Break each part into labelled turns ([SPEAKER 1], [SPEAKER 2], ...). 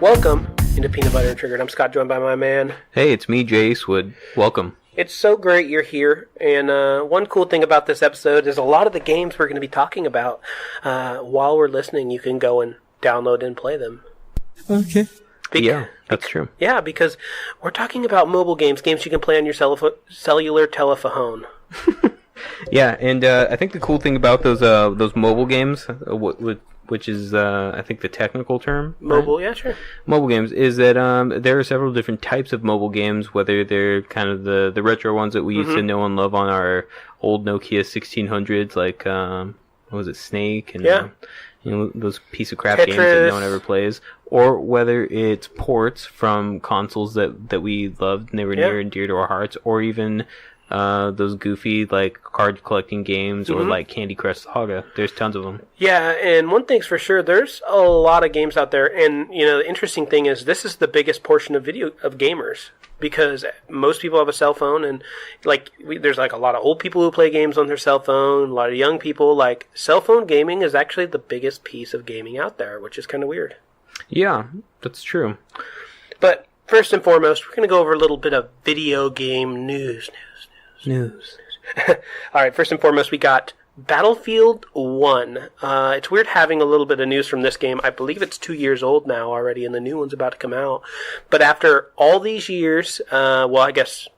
[SPEAKER 1] Welcome into Peanut Butter and Triggered. I'm Scott, joined by my man.
[SPEAKER 2] Hey, it's me, Jay Eastwood. Welcome.
[SPEAKER 1] It's so great you're here. And one cool thing about this episode is a lot of the games we're going to be talking about, while we're listening, you can go and download and play them.
[SPEAKER 3] Okay.
[SPEAKER 2] Yeah, that's true.
[SPEAKER 1] Yeah, because we're talking about mobile games you can play on your cellular telephone.
[SPEAKER 2] Yeah, and I think the cool thing about those mobile games, which is I think the technical term,
[SPEAKER 1] Mobile,
[SPEAKER 2] right?
[SPEAKER 1] Yeah, sure.
[SPEAKER 2] Mobile games is that there are several different types of mobile games, whether they're kind of the retro ones that we used to know and love on our old Nokia 1600s, like what was it, Snake, and those piece of crap
[SPEAKER 1] Tetris.
[SPEAKER 2] games that no one ever plays, or whether it's ports from consoles that we loved and they were near and dear to our hearts, or even those goofy like card collecting games or like Candy Crush Saga. There's tons of them.
[SPEAKER 1] Yeah, and one thing's for sure, there's a lot of games out there, and the interesting thing is this is the biggest portion of gamers, because most people have a cell phone, and there's like a lot of old people who play games on their cell phone, a lot of young people. Like, cell phone gaming is actually the biggest piece of gaming out there, which is kind of weird.
[SPEAKER 2] Yeah, that's true.
[SPEAKER 1] But first and foremost, we're going to go over a little bit of video game news. All right, first and foremost, we got Battlefield 1. It's weird having a little bit of news from this game. I believe it's 2 years old now already, and the new one's about to come out. But after all these years, I guess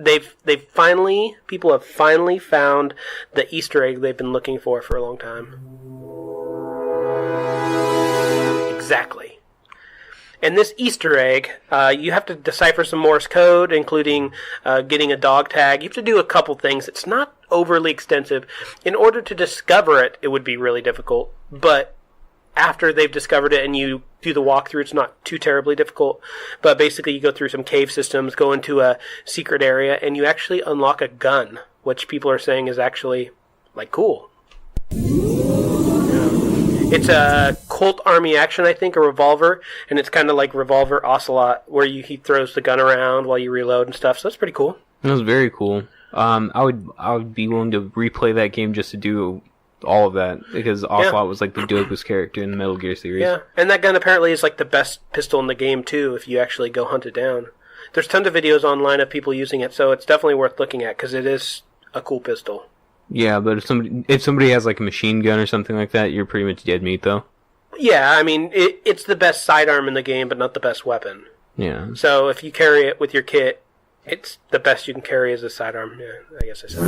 [SPEAKER 1] people have finally found the Easter egg they've been looking for a long time. Exactly. And this Easter egg, you have to decipher some Morse code, including getting a dog tag. You have to do a couple things. It's not overly extensive. In order to discover it, it would be really difficult. But after they've discovered it and you do the walkthrough, it's not too terribly difficult. But basically, you go through some cave systems, go into a secret area, and you actually unlock a gun, which people are saying is actually, cool. It's a Colt Army Action, I think, a revolver, and it's kind of like Revolver Ocelot, where he throws the gun around while you reload and stuff. So that's pretty cool.
[SPEAKER 2] That was very cool. I would be willing to replay that game just to do all of that, because Ocelot was like the dopest character in the Metal Gear series.
[SPEAKER 1] Yeah, and that gun apparently is like the best pistol in the game too, if you actually go hunt it down. There's tons of videos online of people using it, so it's definitely worth looking at because it is a cool pistol. Yeah,
[SPEAKER 2] but if somebody has like a machine gun or something like that, you're pretty much dead meat, though.
[SPEAKER 1] Yeah, I mean, it's the best sidearm in the game, but not the best weapon.
[SPEAKER 2] Yeah.
[SPEAKER 1] So if you carry it with your kit, it's the best you can carry as a sidearm. Yeah, I guess I said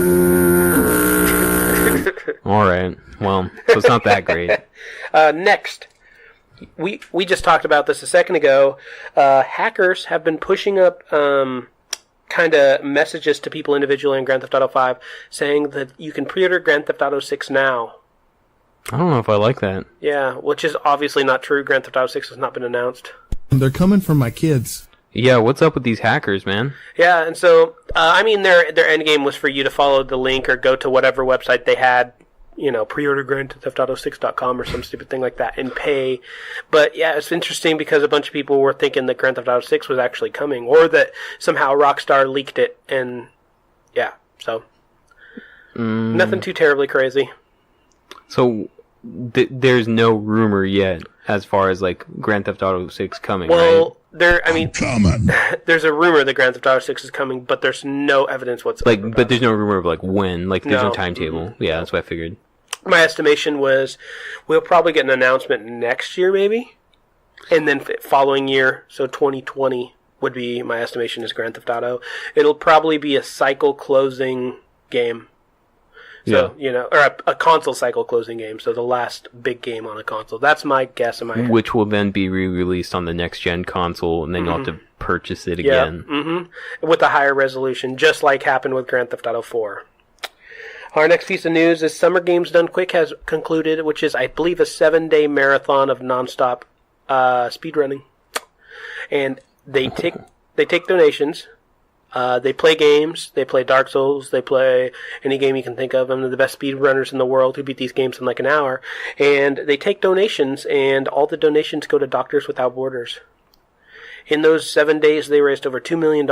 [SPEAKER 1] that.
[SPEAKER 2] All right. Well, so it's not that great.
[SPEAKER 1] Next, we just talked about this a second ago. Hackers have been pushing up kind of messages to people individually in Grand Theft Auto 5 saying that you can pre-order Grand Theft Auto 6 now.
[SPEAKER 2] I don't know if I like that.
[SPEAKER 1] Yeah, which is obviously not true. Grand Theft Auto 6 has not been announced.
[SPEAKER 3] They're coming for my kids.
[SPEAKER 2] Yeah, what's up with these hackers, man?
[SPEAKER 1] Yeah, and so, their end game was for you to follow the link or go to whatever website they had, pre-order GrandTheftAuto6.com or some stupid thing like that and pay. But yeah, it's interesting because a bunch of people were thinking that Grand Theft Auto 6 was actually coming, or that somehow Rockstar leaked it, and yeah, so nothing too terribly crazy.
[SPEAKER 2] So there's no rumor yet as far as like Grand Theft Auto 6 coming,
[SPEAKER 1] well,
[SPEAKER 2] right?
[SPEAKER 1] There's a rumor that Grand Theft Auto 6 is coming, but there's no evidence whatsoever.
[SPEAKER 2] But there's no rumor of like when, there's no timetable. Mm-hmm. Yeah, that's what I figured.
[SPEAKER 1] My estimation was we'll probably get an announcement next year, maybe, and then following year, so 2020 would be my estimation is Grand Theft Auto. It'll probably be a cycle closing game. So, or a console cycle closing game, so the last big game on a console. That's my guess.
[SPEAKER 2] Which will then be re-released on the next-gen console, and then you'll have to purchase it again.
[SPEAKER 1] Yeah, with a higher resolution, just like happened with Grand Theft Auto 4. Our next piece of news is Summer Games Done Quick has concluded, which is, I believe, a 7-day marathon of nonstop speedrunning. And they take donations. They play games. They play Dark Souls. They play any game you can think of. They're the best speedrunners in the world who beat these games in like an hour. And they take donations, and all the donations go to Doctors Without Borders. In those 7 days, they raised over $2 million.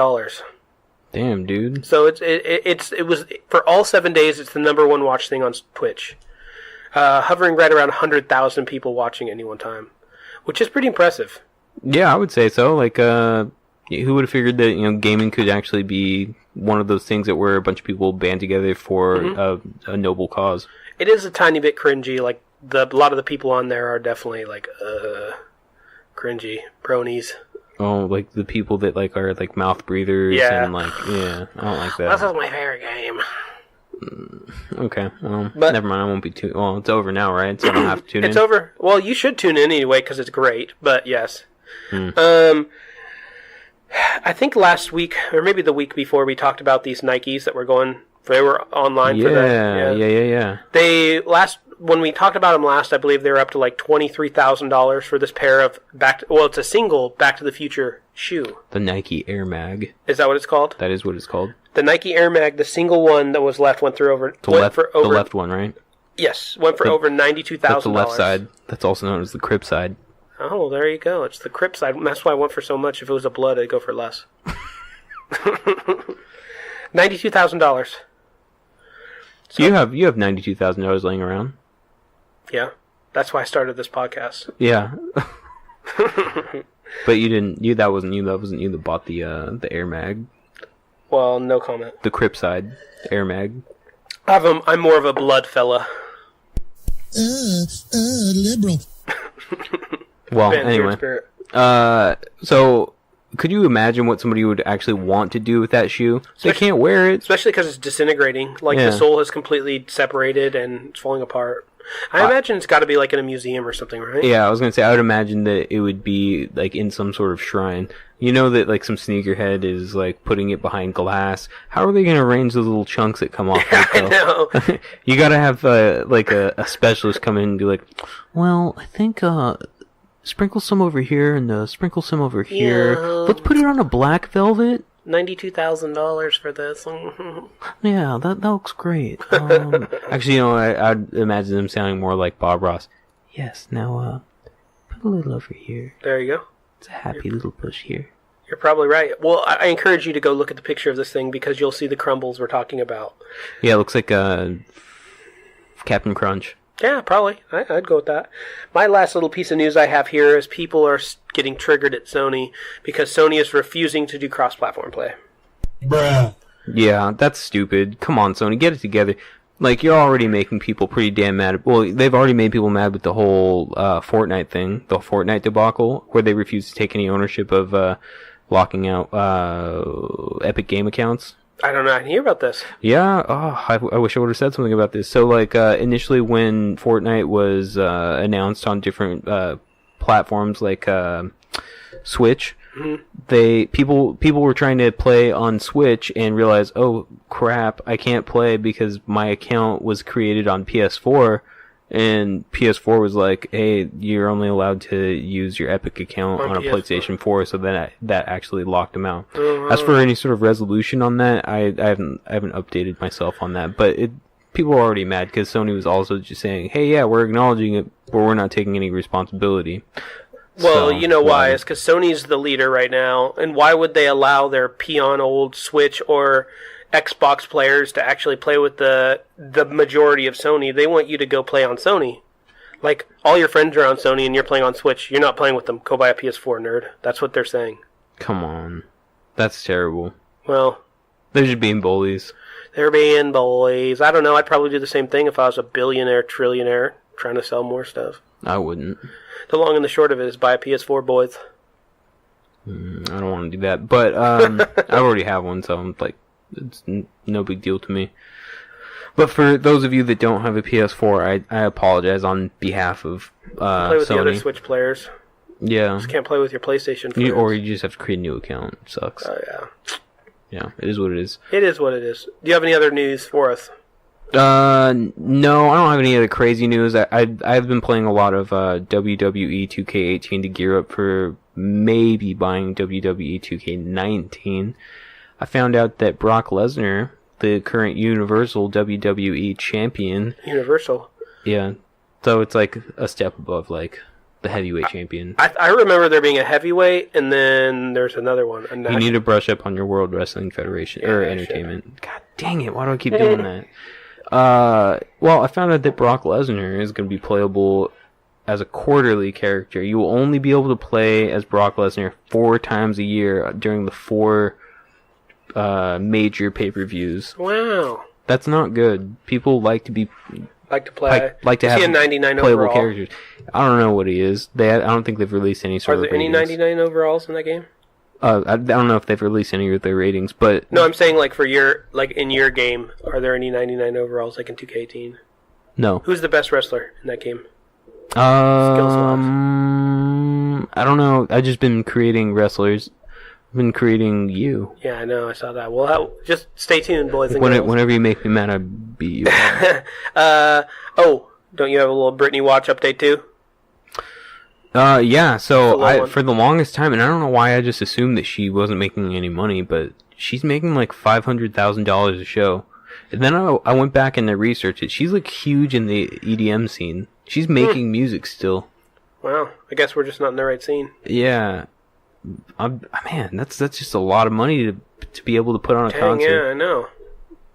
[SPEAKER 2] Damn, dude.
[SPEAKER 1] So it was for all 7 days. It's the number one watch thing on Twitch, hovering right around 100,000 people watching at any one time, which is pretty impressive.
[SPEAKER 2] Yeah, I would say so. Like, who would have figured that gaming could actually be one of those things that where a bunch of people band together for a noble cause.
[SPEAKER 1] It is a tiny bit cringy. Like a lot of the people on there are definitely like cringy bronies.
[SPEAKER 2] Oh, like the people that like are like mouth breathers and like I don't like that.
[SPEAKER 1] This is my favorite game.
[SPEAKER 2] Okay, but never mind. I won't be too. Well, it's over now, right? So I don't have to tune in.
[SPEAKER 1] It's over. Well, you should tune in anyway because it's great. But yes, I think last week or maybe the week before we talked about these Nikes that were going. They were online for that.
[SPEAKER 2] Yeah.
[SPEAKER 1] When we talked about them last, I believe they were up to like $23,000 for this pair of it's a single Back to the Future shoe.
[SPEAKER 2] The Nike Air Mag.
[SPEAKER 1] Is that what it's called?
[SPEAKER 2] That is what it's called.
[SPEAKER 1] The Nike Air Mag, the single one that was left, went for over.
[SPEAKER 2] The left one, right?
[SPEAKER 1] Yes, went for over $92,000. That's
[SPEAKER 2] the left side. That's also known as the crib side.
[SPEAKER 1] Oh, there you go. It's the crib side. That's why I went for so much. If it was a blood, I'd go for less. $92,000.
[SPEAKER 2] So you have $92,000 laying around.
[SPEAKER 1] Yeah, that's why I started this podcast.
[SPEAKER 2] Yeah, but you didn't. That wasn't you. That wasn't you that bought the Air Mag.
[SPEAKER 1] Well, no comment.
[SPEAKER 2] The crib side Air Mag.
[SPEAKER 1] I'm more of a blood fella.
[SPEAKER 3] Liberal.
[SPEAKER 2] Well, anyway. So could you imagine what somebody would actually want to do with that shoe? They can't wear it.
[SPEAKER 1] Especially because it's disintegrating. Like, the sole has completely separated and it's falling apart. I imagine it's got to be, like, in a museum or something, right?
[SPEAKER 2] Yeah, I was going to say, I would imagine that it would be, like, in some sort of shrine. You know that, like, some sneakerhead is, like, putting it behind glass. How are they going to arrange the little chunks that come off?
[SPEAKER 1] I know.
[SPEAKER 2] You got to have, like, a specialist come in and be like, well, I think, sprinkle some over here and sprinkle some over here. Let's put it on a black velvet.
[SPEAKER 1] $92,000 for this.
[SPEAKER 2] Yeah, that looks great. Actually, I'd imagine them sounding more like Bob Ross. Yes, now put a little over here.
[SPEAKER 1] There you go.
[SPEAKER 2] It's a happy little push here.
[SPEAKER 1] You're probably right. Well, I encourage you to go look at the picture of this thing because you'll see the crumbles we're talking about.
[SPEAKER 2] Yeah, it looks like Captain Crunch.
[SPEAKER 1] Yeah, probably. I'd go with that. My last little piece of news I have here is people are getting triggered at Sony because Sony is refusing to do cross-platform play.
[SPEAKER 3] Bruh.
[SPEAKER 2] Yeah, that's stupid. Come on, Sony, get it together. Like, you're already making people pretty damn mad. Well, they've already made people mad with the whole Fortnite thing, the Fortnite debacle, where they refuse to take any ownership of locking out Epic Game accounts.
[SPEAKER 1] I don't know. I didn't hear about this.
[SPEAKER 2] Yeah, I wish I would have said something about this. So, like, initially when Fortnite was announced on different platforms, like Switch, people were trying to play on Switch and realized, oh crap, I can't play because my account was created on PS4. And PS4 was like, hey, you're only allowed to use your Epic account on a PlayStation 4, so that actually locked them out. As for any sort of resolution on that, I haven't updated myself on that. But people were already mad because Sony was also just saying, hey, yeah, we're acknowledging it, but we're not taking any responsibility.
[SPEAKER 1] Well, you know why? It's because Sony's the leader right now, and why would they allow their peon old Switch or Xbox players to actually play with the majority of Sony? They want you to go play on Sony. Like, all your friends are on Sony and you're playing on Switch. You're not playing with them. Go buy a PS4, nerd. That's what they're saying.
[SPEAKER 2] Come on. That's terrible.
[SPEAKER 1] Well,
[SPEAKER 2] they're just being bullies.
[SPEAKER 1] They're being bullies. I don't know. I'd probably do the same thing if I was a billionaire, trillionaire, trying to sell more stuff.
[SPEAKER 2] I wouldn't.
[SPEAKER 1] The long and the short of it is buy a PS4, boys.
[SPEAKER 2] I don't want to do that. But I already have one, so I'm like, it's no big deal to me. But for those of you that don't have a PS4, I apologize on behalf of
[SPEAKER 1] play with
[SPEAKER 2] Sony.
[SPEAKER 1] The other Switch players.
[SPEAKER 2] Yeah.
[SPEAKER 1] You just can't play with your PlayStation friends.
[SPEAKER 2] Or you just have to create a new account. It sucks.
[SPEAKER 1] Oh, yeah.
[SPEAKER 2] Yeah, it is what it is.
[SPEAKER 1] It is what it is. Do you have any other news for us?
[SPEAKER 2] No, I don't have any other crazy news. I've been playing a lot of WWE 2K18 to gear up for maybe buying WWE 2K19. I found out that Brock Lesnar, the current Universal WWE champion...
[SPEAKER 1] Universal?
[SPEAKER 2] Yeah. So it's like a step above, like, the heavyweight champion.
[SPEAKER 1] I remember there being a heavyweight, and then there's another one.
[SPEAKER 2] You need to brush up on your World Wrestling Federation, or Entertainment. God dang it, why do I keep doing that? Well, I found out that Brock Lesnar is going to be playable as a quarterly character. You will only be able to play as Brock Lesnar 4 times a year during the 4 major pay-per-views.
[SPEAKER 1] Wow.
[SPEAKER 2] That's not good. People like to
[SPEAKER 1] play.
[SPEAKER 2] Like to
[SPEAKER 1] is
[SPEAKER 2] have
[SPEAKER 1] he a 99
[SPEAKER 2] playable
[SPEAKER 1] overall?
[SPEAKER 2] characters. I don't know what he is. I don't think they've released any sort
[SPEAKER 1] Are
[SPEAKER 2] of
[SPEAKER 1] there any
[SPEAKER 2] ratings.
[SPEAKER 1] 99 overalls in that game?
[SPEAKER 2] I don't know if they've released any of their ratings, but
[SPEAKER 1] No, I'm saying like in your game, are there any 99 overalls like in 2K18?
[SPEAKER 2] no.
[SPEAKER 1] Who's the best wrestler in that game?
[SPEAKER 2] I don't know. I've just been creating wrestlers. I've been creating you.
[SPEAKER 1] Yeah, I know. I saw that. Well, just stay tuned, boys and girls.
[SPEAKER 2] Whenever you make me mad, I beat you.
[SPEAKER 1] Oh, don't you have a little Britney Watch update too?
[SPEAKER 2] Yeah. So
[SPEAKER 1] For
[SPEAKER 2] for the longest time, and I don't know why, I just assumed that she wasn't making any money, but she's making like $500,000 a show. And then I went back and I researched it. She's like huge in the EDM scene. She's making music still.
[SPEAKER 1] Wow. I guess we're just not in the right scene.
[SPEAKER 2] Yeah. Man, that's just a lot of money to be able to put on a
[SPEAKER 1] Dang,
[SPEAKER 2] concert.
[SPEAKER 1] yeah, I know.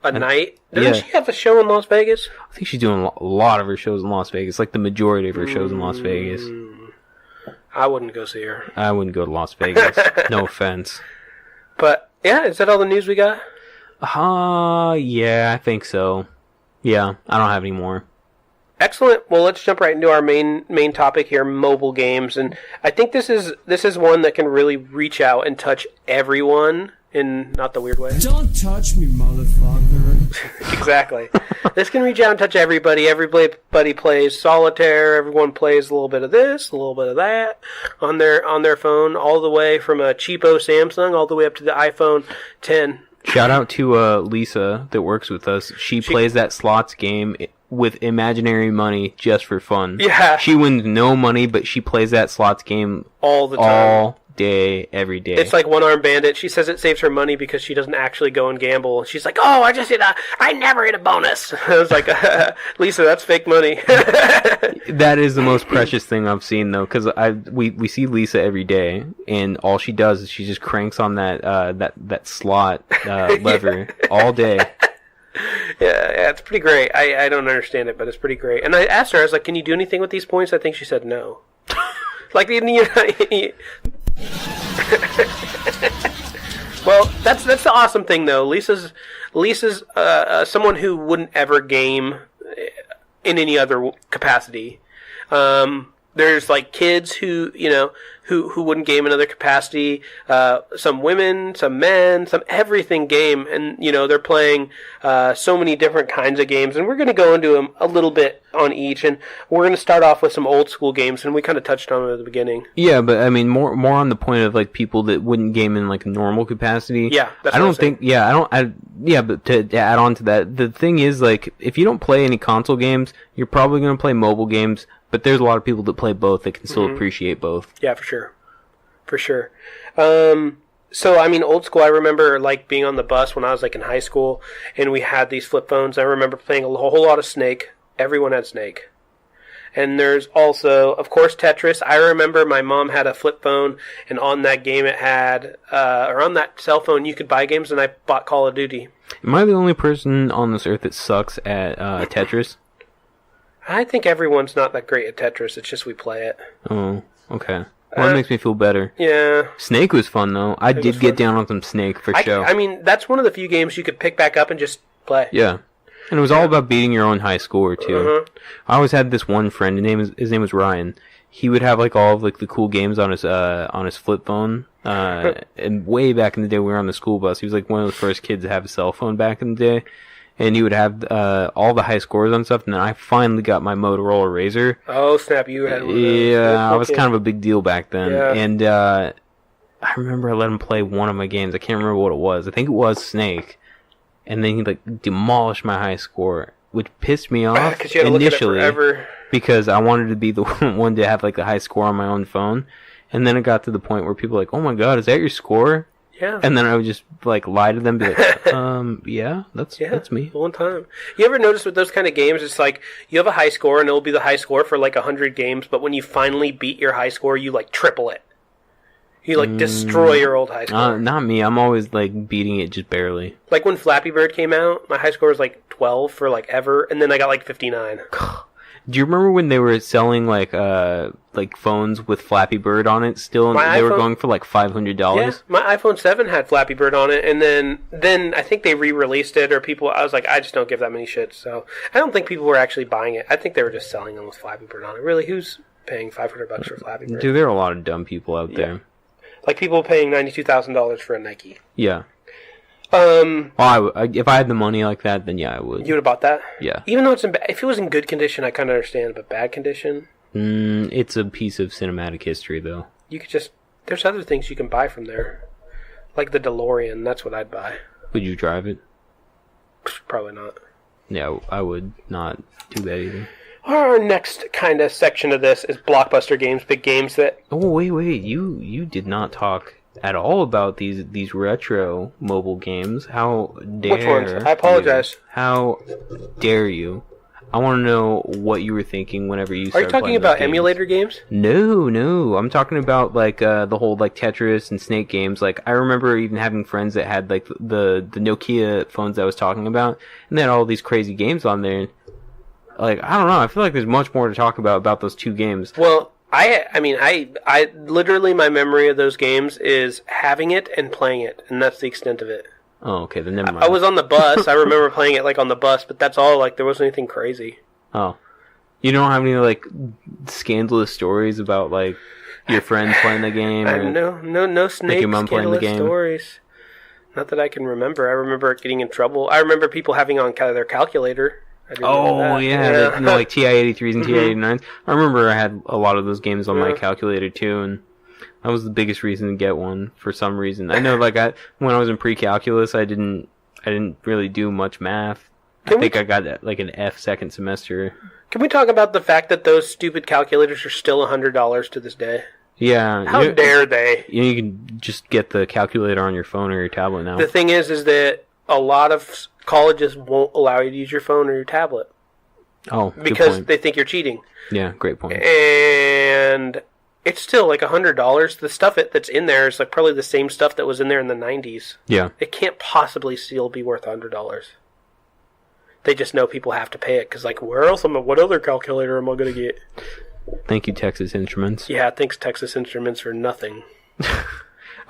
[SPEAKER 1] A night? Doesn't she have a show in Las Vegas?
[SPEAKER 2] I think she's doing a lot of her shows in Las Vegas, like the majority of her shows in Las Vegas.
[SPEAKER 1] I wouldn't go see her.
[SPEAKER 2] I wouldn't go to Las Vegas. No offense.
[SPEAKER 1] But, yeah, is that all the news we got?
[SPEAKER 2] Yeah, I think so. Yeah, I don't have any more.
[SPEAKER 1] Excellent. Well, let's jump right into our main topic here, mobile games. And I think this is one that can really reach out and touch everyone in not the weird way.
[SPEAKER 3] Don't touch me, motherfucker.
[SPEAKER 1] Exactly. This can reach out and touch everybody. Everybody plays solitaire. Everyone plays a little bit of this, a little bit of that on their phone, all the way from a cheapo Samsung all the way up to the iPhone 10.
[SPEAKER 2] Shout out to Lisa that works with us. She plays that slots game with imaginary money just for fun.
[SPEAKER 1] Yeah.
[SPEAKER 2] She wins no money, but she plays that slots game
[SPEAKER 1] all the time.
[SPEAKER 2] All day, every day.
[SPEAKER 1] It's like One Arm Bandit. She says it saves her money because she doesn't actually go and gamble. She's like, oh, I never hit a bonus. I was like, Lisa, that's fake money.
[SPEAKER 2] That is the most precious thing I've seen, though, because we see Lisa every day, and all she does is she just cranks on that slot lever all day.
[SPEAKER 1] Yeah, it's pretty great. I don't understand it, but it's pretty great. And I asked her, I was like, can you do anything with these points? I think she said no. Like, well, that's the awesome thing, though. Lisa's someone who wouldn't ever game in any other capacity. There's like kids who wouldn't game in another capacity. Some women, some men, some everything game, and they're playing so many different kinds of games. And we're going to go into them a little bit on each, and we're going to start off with some old school games, and we kind of touched on them at the beginning.
[SPEAKER 2] Yeah, but I mean more on the point of like people that wouldn't game in like normal capacity.
[SPEAKER 1] Yeah, that's
[SPEAKER 2] I don't think. Yeah, but to add on to that, the thing is like if you don't play any console games, you're probably going to play mobile games. But there's a lot of people that play both that can still appreciate both. Yeah, for
[SPEAKER 1] sure. So, I mean, old school, I remember, like, being on the bus when I was, like, in high school, and we had these flip phones. I remember playing a whole lot of Snake. Everyone had Snake. And there's also, of course, Tetris. I remember my mom had a flip phone, and on that game it had, or on that cell phone, you could buy games, and I bought Call of Duty.
[SPEAKER 2] Am I the only person on this earth that sucks at Tetris?
[SPEAKER 1] I think everyone's not that great at Tetris. It's just we play it.
[SPEAKER 2] Oh, okay. Well, that makes me feel better.
[SPEAKER 1] Yeah.
[SPEAKER 2] Snake was fun, though. I did get down on some Snake, for sure.
[SPEAKER 1] I mean, that's one of the few games you could pick back up and just play.
[SPEAKER 2] Yeah. And it was all about beating your own high score, too.
[SPEAKER 1] Uh-huh.
[SPEAKER 2] I always had this one friend. His name was Ryan. He would have, like, all of, like, the cool games on his flip phone. And way back in the day, we were on the school bus. He was, like, one of the first kids to have a cell phone back in the day. And he would have all the high scores on stuff, and then I finally got my Motorola Razr.
[SPEAKER 1] Oh, snap, you had one of those.
[SPEAKER 2] Yeah, I was kind of a big deal back then.
[SPEAKER 1] Yeah.
[SPEAKER 2] And I remember I let him play one of my games. I can't remember what it was. I think it was Snake. And then he, like, demolished my high score, which pissed me off
[SPEAKER 1] you had to
[SPEAKER 2] initially.
[SPEAKER 1] look at it forever.
[SPEAKER 2] Because I wanted to be the one to have, like, the high score on my own phone. And then it got to the point where people were like, oh my god, is that your score?
[SPEAKER 1] Yeah.
[SPEAKER 2] And then I would just, like, lie to them, be like, yeah, that's me.
[SPEAKER 1] One time. You ever notice with those kind of games, it's like, you have a high score, and it'll be the high score for, like, 100 games, but when you finally beat your high score, you, like, triple it. You, like, destroy your old high score.
[SPEAKER 2] Not me. I'm always, like, beating it just barely.
[SPEAKER 1] Like, when Flappy Bird came out, my high score was, like, 12 for, like, ever, and then I got, like, 59.
[SPEAKER 2] Do you remember when they were selling like phones with Flappy Bird on it still? And they were going for like $500.
[SPEAKER 1] Yeah, my iPhone 7 had Flappy Bird on it, and then I think they re-released it, or people. I was like, I just don't give that many shits. So I don't think people were actually buying it. I think they were just selling them with Flappy Bird on it. Really, who's paying $500 for Flappy Bird?
[SPEAKER 2] Dude, there are a lot of dumb people out there.
[SPEAKER 1] Like people paying $92,000 for a Nike.
[SPEAKER 2] Yeah. Well, if I had the money like that, then yeah, I would.
[SPEAKER 1] You would have bought that?
[SPEAKER 2] Yeah.
[SPEAKER 1] Even though if it was in good condition, I kind of understand, but bad condition?
[SPEAKER 2] It's a piece of cinematic history, though.
[SPEAKER 1] You could just... There's other things you can buy from there. Like the DeLorean, that's what I'd buy.
[SPEAKER 2] Would you drive it?
[SPEAKER 1] Probably not.
[SPEAKER 2] Yeah, I would not do that either.
[SPEAKER 1] Our next kind of section of this is blockbuster games, big games that...
[SPEAKER 2] Oh, wait, you did not talk at all about these retro mobile games. How dare
[SPEAKER 1] Which ones? I apologize.
[SPEAKER 2] You? How dare you? I want to know what you were thinking whenever you started.
[SPEAKER 1] Are you talking about emulator games?
[SPEAKER 2] No. I'm talking about like the whole like Tetris and Snake games. Like I remember even having friends that had like the Nokia phones I was talking about, and they had all these crazy games on there. Like I don't know. I feel like there's much more to talk about those two games.
[SPEAKER 1] Well, I literally my memory of those games is having it and playing it, and that's the extent of it.
[SPEAKER 2] Oh, okay, then never mind.
[SPEAKER 1] I was on the bus. I remember playing it like on the bus, but that's all. Like there wasn't anything crazy.
[SPEAKER 2] Oh, you don't have any like scandalous stories about like your friends playing the game? Or,
[SPEAKER 1] no snake scandalous stories. Not that I can remember. I remember getting in trouble. I remember people having on their calculator.
[SPEAKER 2] Oh yeah, like TI-83s and TI-89s. I remember I had a lot of those games on my calculator too, and that was the biggest reason to get one for some reason. I know, like when I was in pre-calculus, I didn't really do much math. I think I got like an F second semester. Can
[SPEAKER 1] we talk about the fact that those stupid calculators are still $100 to this day?
[SPEAKER 2] Yeah.
[SPEAKER 1] How dare they?
[SPEAKER 2] You can just get the calculator on your phone or your tablet now.
[SPEAKER 1] The thing is that a lot of colleges won't allow you to use your phone or your tablet.
[SPEAKER 2] Oh,
[SPEAKER 1] because they think you're cheating.
[SPEAKER 2] Yeah, great point.
[SPEAKER 1] And it's still like $100. The stuff that's in there is like probably the same stuff that was in there in the 90s.
[SPEAKER 2] Yeah.
[SPEAKER 1] It can't possibly still be worth $100. They just know people have to pay it because, like, what other calculator am I going to get?
[SPEAKER 2] Thank you, Texas Instruments.
[SPEAKER 1] Yeah, thanks, Texas Instruments, for nothing.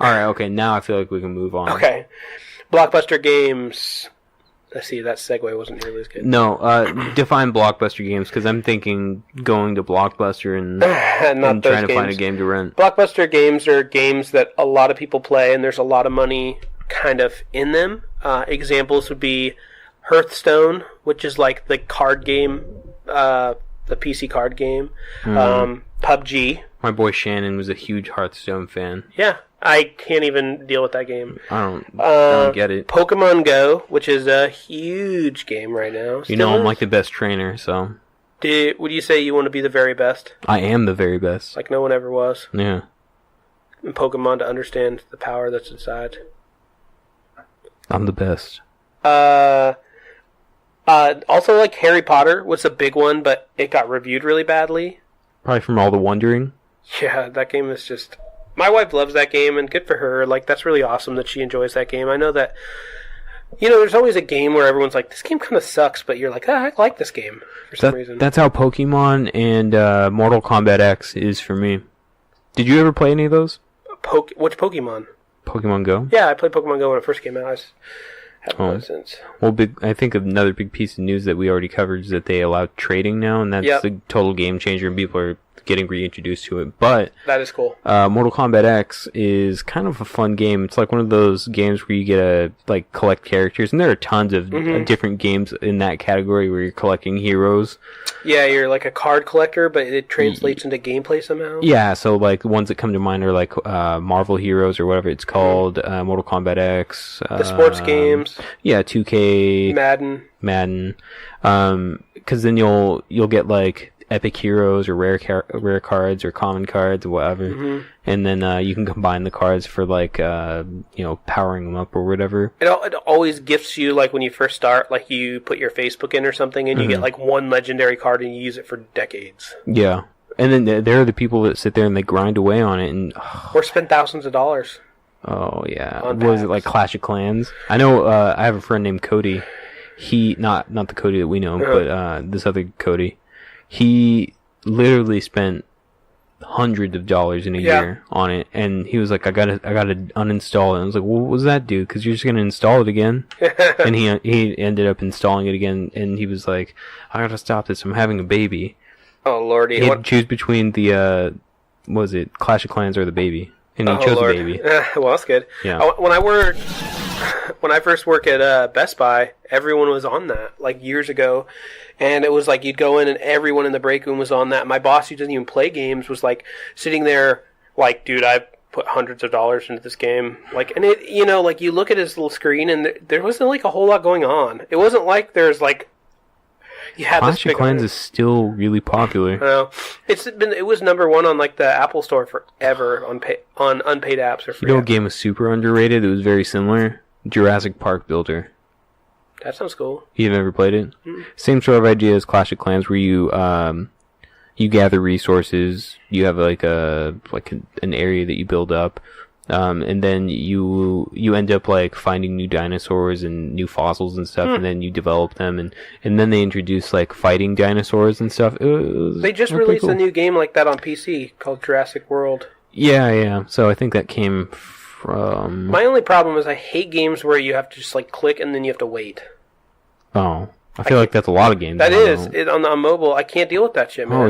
[SPEAKER 2] All right, okay, now I feel like we can move on.
[SPEAKER 1] Okay. Blockbuster games. Let's see, that segue wasn't nearly as good.
[SPEAKER 2] No, define Blockbuster games, because I'm thinking going to Blockbuster and trying to find a game to rent.
[SPEAKER 1] Blockbuster games are games that a lot of people play, and there's a lot of money kind of in them. Examples would be Hearthstone, which is like the card game, the PC card game. PUBG.
[SPEAKER 2] My boy Shannon was a huge Hearthstone fan.
[SPEAKER 1] Yeah. I can't even deal with that game.
[SPEAKER 2] I don't get it.
[SPEAKER 1] Pokemon Go, which is a huge game right now.
[SPEAKER 2] You know I'm like the best trainer, so...
[SPEAKER 1] Would you say you want to be the very best?
[SPEAKER 2] I am the very best.
[SPEAKER 1] Like no one ever was?
[SPEAKER 2] Yeah.
[SPEAKER 1] In Pokemon to understand the power that's inside.
[SPEAKER 2] I'm the best.
[SPEAKER 1] Also, like, Harry Potter was a big one, but it got reviewed really badly.
[SPEAKER 2] Probably from all the wondering.
[SPEAKER 1] Yeah, that game is just... My wife loves that game, and good for her. Like, that's really awesome that she enjoys that game. I know that, there's always a game where everyone's like, this game kind of sucks, but you're like, I like this game for some reason.
[SPEAKER 2] That's how Pokemon and Mortal Kombat X is for me. Did you ever play any of those?
[SPEAKER 1] Which Pokemon?
[SPEAKER 2] Pokemon Go?
[SPEAKER 1] Yeah, I played Pokemon Go when it first came out. I haven't played since.
[SPEAKER 2] Well, I think another big piece of news that we already covered is that they allow trading now, and that's a total game changer, and people are getting reintroduced to it. But
[SPEAKER 1] that is cool.
[SPEAKER 2] Mortal Kombat X is kind of a fun game. It's like one of those games where you get to collect characters, and there are tons of different games in that category where you're collecting heroes. Yeah, you're like a card collector, but it translates into gameplay somehow. Yeah, so like the ones that come to mind are like Marvel Heroes or whatever it's called, Mortal Kombat X, the sports games. Yeah, 2K, Madden. Because then you'll get like epic heroes or rare cards or common cards or whatever, and then you can combine the cards for like powering them up or whatever. It always gifts you, like when you first start, like you put your Facebook in or something, and you get like one legendary card and you use it for decades. Yeah, and then there are the people that sit there and they grind away on it and or spend thousands of dollars. Oh yeah, what was it, like Clash of Clans? I know. I have a friend named Cody. He not the Cody that we know, but this other Cody. he literally spent hundreds of dollars in a year on it, and he was like, I gotta uninstall it. And I was like, well, what was that, dude? Because you're just gonna install it again. And he ended up installing it again, and he was like, I gotta stop this, I'm having a baby.
[SPEAKER 1] Oh lordy.
[SPEAKER 2] He had to choose between the what was it, Clash of Clans or the baby, and he chose the baby.
[SPEAKER 1] Well, that's good.
[SPEAKER 2] Yeah.
[SPEAKER 1] When I first worked at Best Buy, everyone was on that, like years ago. And it was like you'd go in and everyone in the break room was on that. My boss, who doesn't even play games, was like sitting there like, dude, I put hundreds of dollars into this game. Like, and it, you know, like you look at his little screen and there wasn't like a whole lot going on. It wasn't like there's like, you had
[SPEAKER 2] Clash of Clans is still really popular.
[SPEAKER 1] I know. It was number one on like the Apple Store forever on unpaid apps or free.
[SPEAKER 2] You know, a game was super underrated. It was very similar. Jurassic Park Builder.
[SPEAKER 1] That sounds cool.
[SPEAKER 2] You've never played it?
[SPEAKER 1] Mm-hmm.
[SPEAKER 2] Same sort of idea as Clash of Clans, where you gather resources. You have an area that you build up, and then you end up like finding new dinosaurs and new fossils and stuff, and then you develop them, and then they introduce like fighting dinosaurs and stuff.
[SPEAKER 1] They just released a new game like that on PC called Jurassic World.
[SPEAKER 2] Yeah. So I think that came from...
[SPEAKER 1] My only problem is I hate games where you have to just like click and then you have to wait.
[SPEAKER 2] Oh, I feel like that's a lot of games.
[SPEAKER 1] That is it on mobile. I can't deal with that shit, man.
[SPEAKER 2] Oh,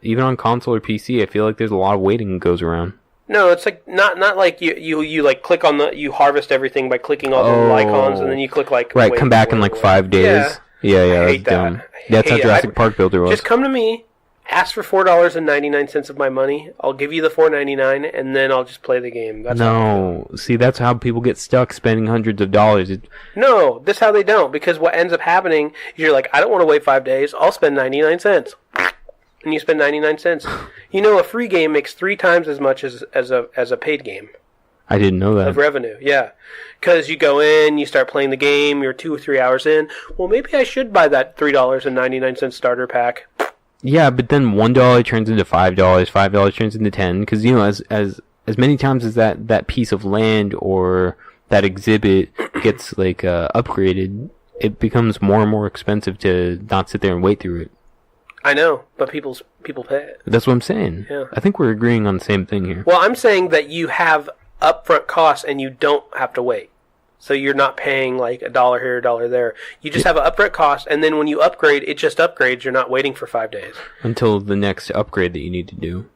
[SPEAKER 2] even on console or PC, I feel like there's a lot of waiting that goes around.
[SPEAKER 1] No, it's like not like you like click on you harvest everything by clicking all the little icons and then you click like
[SPEAKER 2] right, come back in like 5 days. Yeah,
[SPEAKER 1] I hate
[SPEAKER 2] that's dumb.
[SPEAKER 1] that.
[SPEAKER 2] That's how Jurassic Park Builder was.
[SPEAKER 1] Just come to me. Ask for $4.99 of my money. I'll give you the $4.99, and then I'll just play the game. That's
[SPEAKER 2] see, that's how people get stuck spending hundreds of dollars.
[SPEAKER 1] No, that's how they don't. Because what ends up happening is you're like, I don't want to wait 5 days. I'll spend 99 cents, and you spend 99 cents. You know, a free game makes 3 times as much as a paid game.
[SPEAKER 2] I didn't know that.
[SPEAKER 1] Of revenue, yeah. Because you go in, you start playing the game. You're 2 or 3 hours in. Well, maybe I should buy that $3.99 starter pack.
[SPEAKER 2] Yeah, but then $1 turns into $5, $5 turns into 10, because you know, as many times as that piece of land or that exhibit gets like upgraded, it becomes more and more expensive to not sit there and wait through it.
[SPEAKER 1] I know, but people pay it.
[SPEAKER 2] That's what I'm saying.
[SPEAKER 1] Yeah.
[SPEAKER 2] I think we're agreeing on the same thing here.
[SPEAKER 1] Well, I'm saying that you have upfront costs and you don't have to wait. So you're not paying like $1 here, $1 there. You just have an upfront cost, and then when you upgrade, it just upgrades. You're not waiting for 5 days.
[SPEAKER 2] Until the next upgrade that you need to do.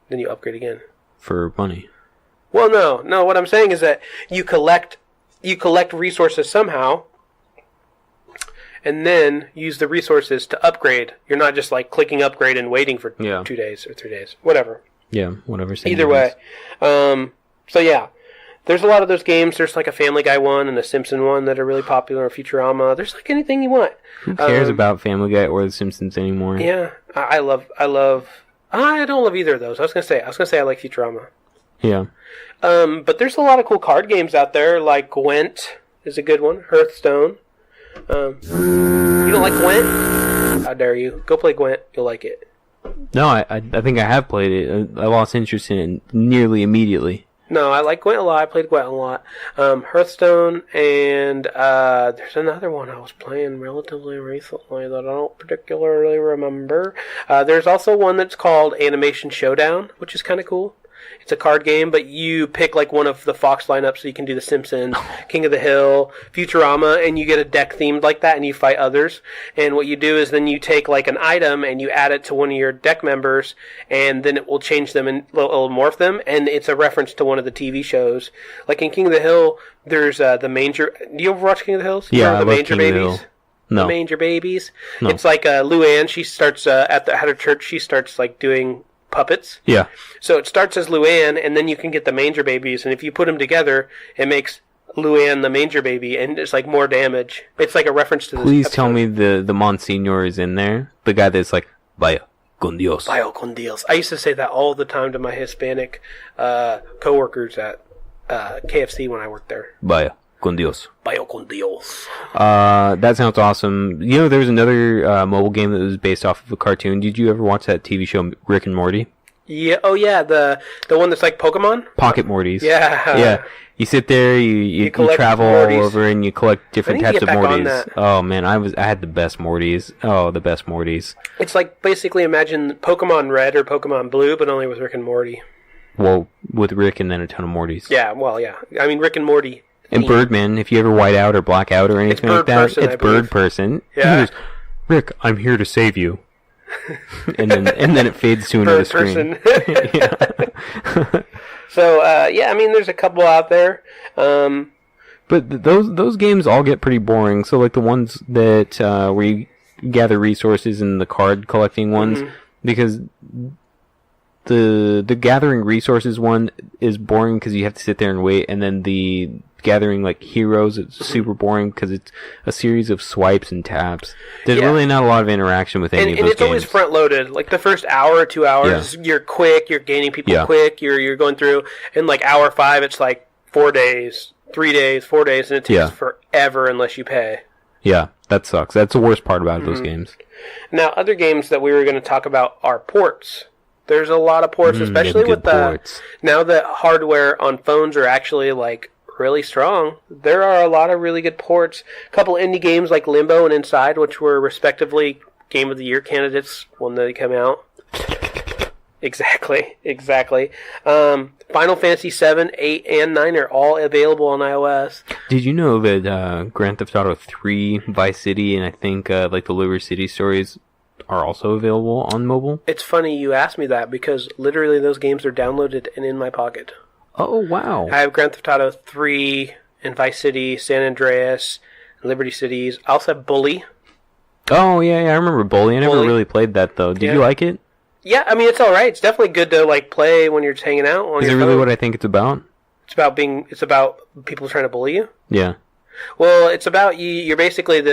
[SPEAKER 1] Then you upgrade again.
[SPEAKER 2] For money.
[SPEAKER 1] Well, no. What I'm saying is that you collect resources somehow, and then use the resources to upgrade. You're not just like clicking upgrade and waiting for 2 days or 3 days. Whatever.
[SPEAKER 2] Yeah, whatever.
[SPEAKER 1] Either way. So yeah. There's a lot of those games. There's like a Family Guy one and a Simpson one that are really popular, or Futurama. There's like anything you want.
[SPEAKER 2] Who cares about Family Guy or The Simpsons anymore?
[SPEAKER 1] Yeah, I don't love either of those. I was gonna say I like Futurama.
[SPEAKER 2] Yeah.
[SPEAKER 1] But there's a lot of cool card games out there. Like Gwent is a good one. Hearthstone. You don't like Gwent? How dare you? Go play Gwent. You'll like it.
[SPEAKER 2] No, I think I have played it. I lost interest in it nearly immediately.
[SPEAKER 1] No, I like Gwent a lot. I played Gwent a lot. Hearthstone, and there's another one I was playing relatively recently that I don't particularly remember. There's also one that's called Animation Showdown, which is kind of cool. It's a card game, but you pick like one of the Fox lineup, so you can do The Simpsons, King of the Hill, Futurama, and you get a deck themed like that, and you fight others. And what you do is then you take like an item and you add it to one of your deck members, and then it will change them and it'll morph them. And it's a reference to one of the TV shows. Like in King of the Hill, there's the Manger. Do you ever watch King of the Hills?
[SPEAKER 2] Yeah, I
[SPEAKER 1] the
[SPEAKER 2] love
[SPEAKER 1] Manger
[SPEAKER 2] King of the
[SPEAKER 1] Babies.
[SPEAKER 2] Hill. No.
[SPEAKER 1] The Manger Babies.
[SPEAKER 2] No.
[SPEAKER 1] It's like Luann. She starts at her church. She starts like doing puppets.
[SPEAKER 2] Yeah.
[SPEAKER 1] So it starts as Luann, and then you can get the Manger Babies, and if you put them together, it makes Luann the Manger Baby, and it's like more damage. It's like a reference to this
[SPEAKER 2] Please
[SPEAKER 1] episode.
[SPEAKER 2] tell me the Monsignor is in there. The guy that's like, Vaya con Dios.
[SPEAKER 1] Vaya con Dios. I used to say that all the time to my Hispanic coworkers at KFC when I worked there.
[SPEAKER 2] Vaya con Dios.
[SPEAKER 1] Vaya con Dios.
[SPEAKER 2] That sounds awesome. You know, there was another mobile game that was based off of a cartoon. Did you ever watch that TV show Rick and Morty?
[SPEAKER 1] Yeah. Oh, yeah. The one that's like Pokemon?
[SPEAKER 2] Pocket Mortys.
[SPEAKER 1] Yeah.
[SPEAKER 2] Yeah. You sit there, you travel all over, and you collect different types of Mortys. Oh man, I had the best Mortys. Oh, the best Mortys.
[SPEAKER 1] It's like basically imagine Pokemon Red or Pokemon Blue, but only with Rick and Morty.
[SPEAKER 2] Well, with Rick and then a ton of Mortys.
[SPEAKER 1] Yeah, well, yeah. I mean, Rick and Morty.
[SPEAKER 2] And Birdman, if you ever white out or black out or anything like that, it's Bird Person.
[SPEAKER 1] Yeah.
[SPEAKER 2] Goes, Rick, I'm here to save you. and then it fades to another screen.
[SPEAKER 1] Yeah. So, I mean, there's a couple out there.
[SPEAKER 2] But those games all get pretty boring. So, like the ones that where you gather resources and the card collecting ones, because the gathering resources one is boring because you have to sit there and wait, and then the gathering like heroes, it's super boring because it's a series of swipes and taps. There's really not a lot of interaction with any of those games. And it's always
[SPEAKER 1] front loaded. Like the first hour or 2 hours, you're quick, you're gaining people quick, you're going through, and like hour 5, it's like 4 days, 3 days, 4 days, and it takes forever unless you pay. Yeah,
[SPEAKER 2] that sucks. That's the worst part about those games.
[SPEAKER 1] Now, other games that we were going to talk about are ports. There's a lot of ports, especially with now that hardware on phones are actually like really strong. There are a lot of really good ports. A couple indie games like Limbo and Inside, which were respectively Game of the Year candidates when they come out. Exactly. Final Fantasy 7, 8, and 9 are all available on iOS.
[SPEAKER 2] Did you know that Grand Theft Auto 3, Vice City, and I think like the Liberty City stories are also available on mobile?
[SPEAKER 1] It's funny you asked me that because literally those games are downloaded and in my pocket.
[SPEAKER 2] Oh, wow.
[SPEAKER 1] I have Grand Theft Auto 3 and Vice City, San Andreas, Liberty Cities. I also have Bully.
[SPEAKER 2] Oh, yeah, I remember Bully. I never really played that, though. Did you like it?
[SPEAKER 1] Yeah, I mean, it's alright. It's definitely good to, like, play when you're just hanging out on your phone.
[SPEAKER 2] Is it really what I think it's about?
[SPEAKER 1] It's about people trying to bully you?
[SPEAKER 2] Yeah.
[SPEAKER 1] Well, it's about you're basically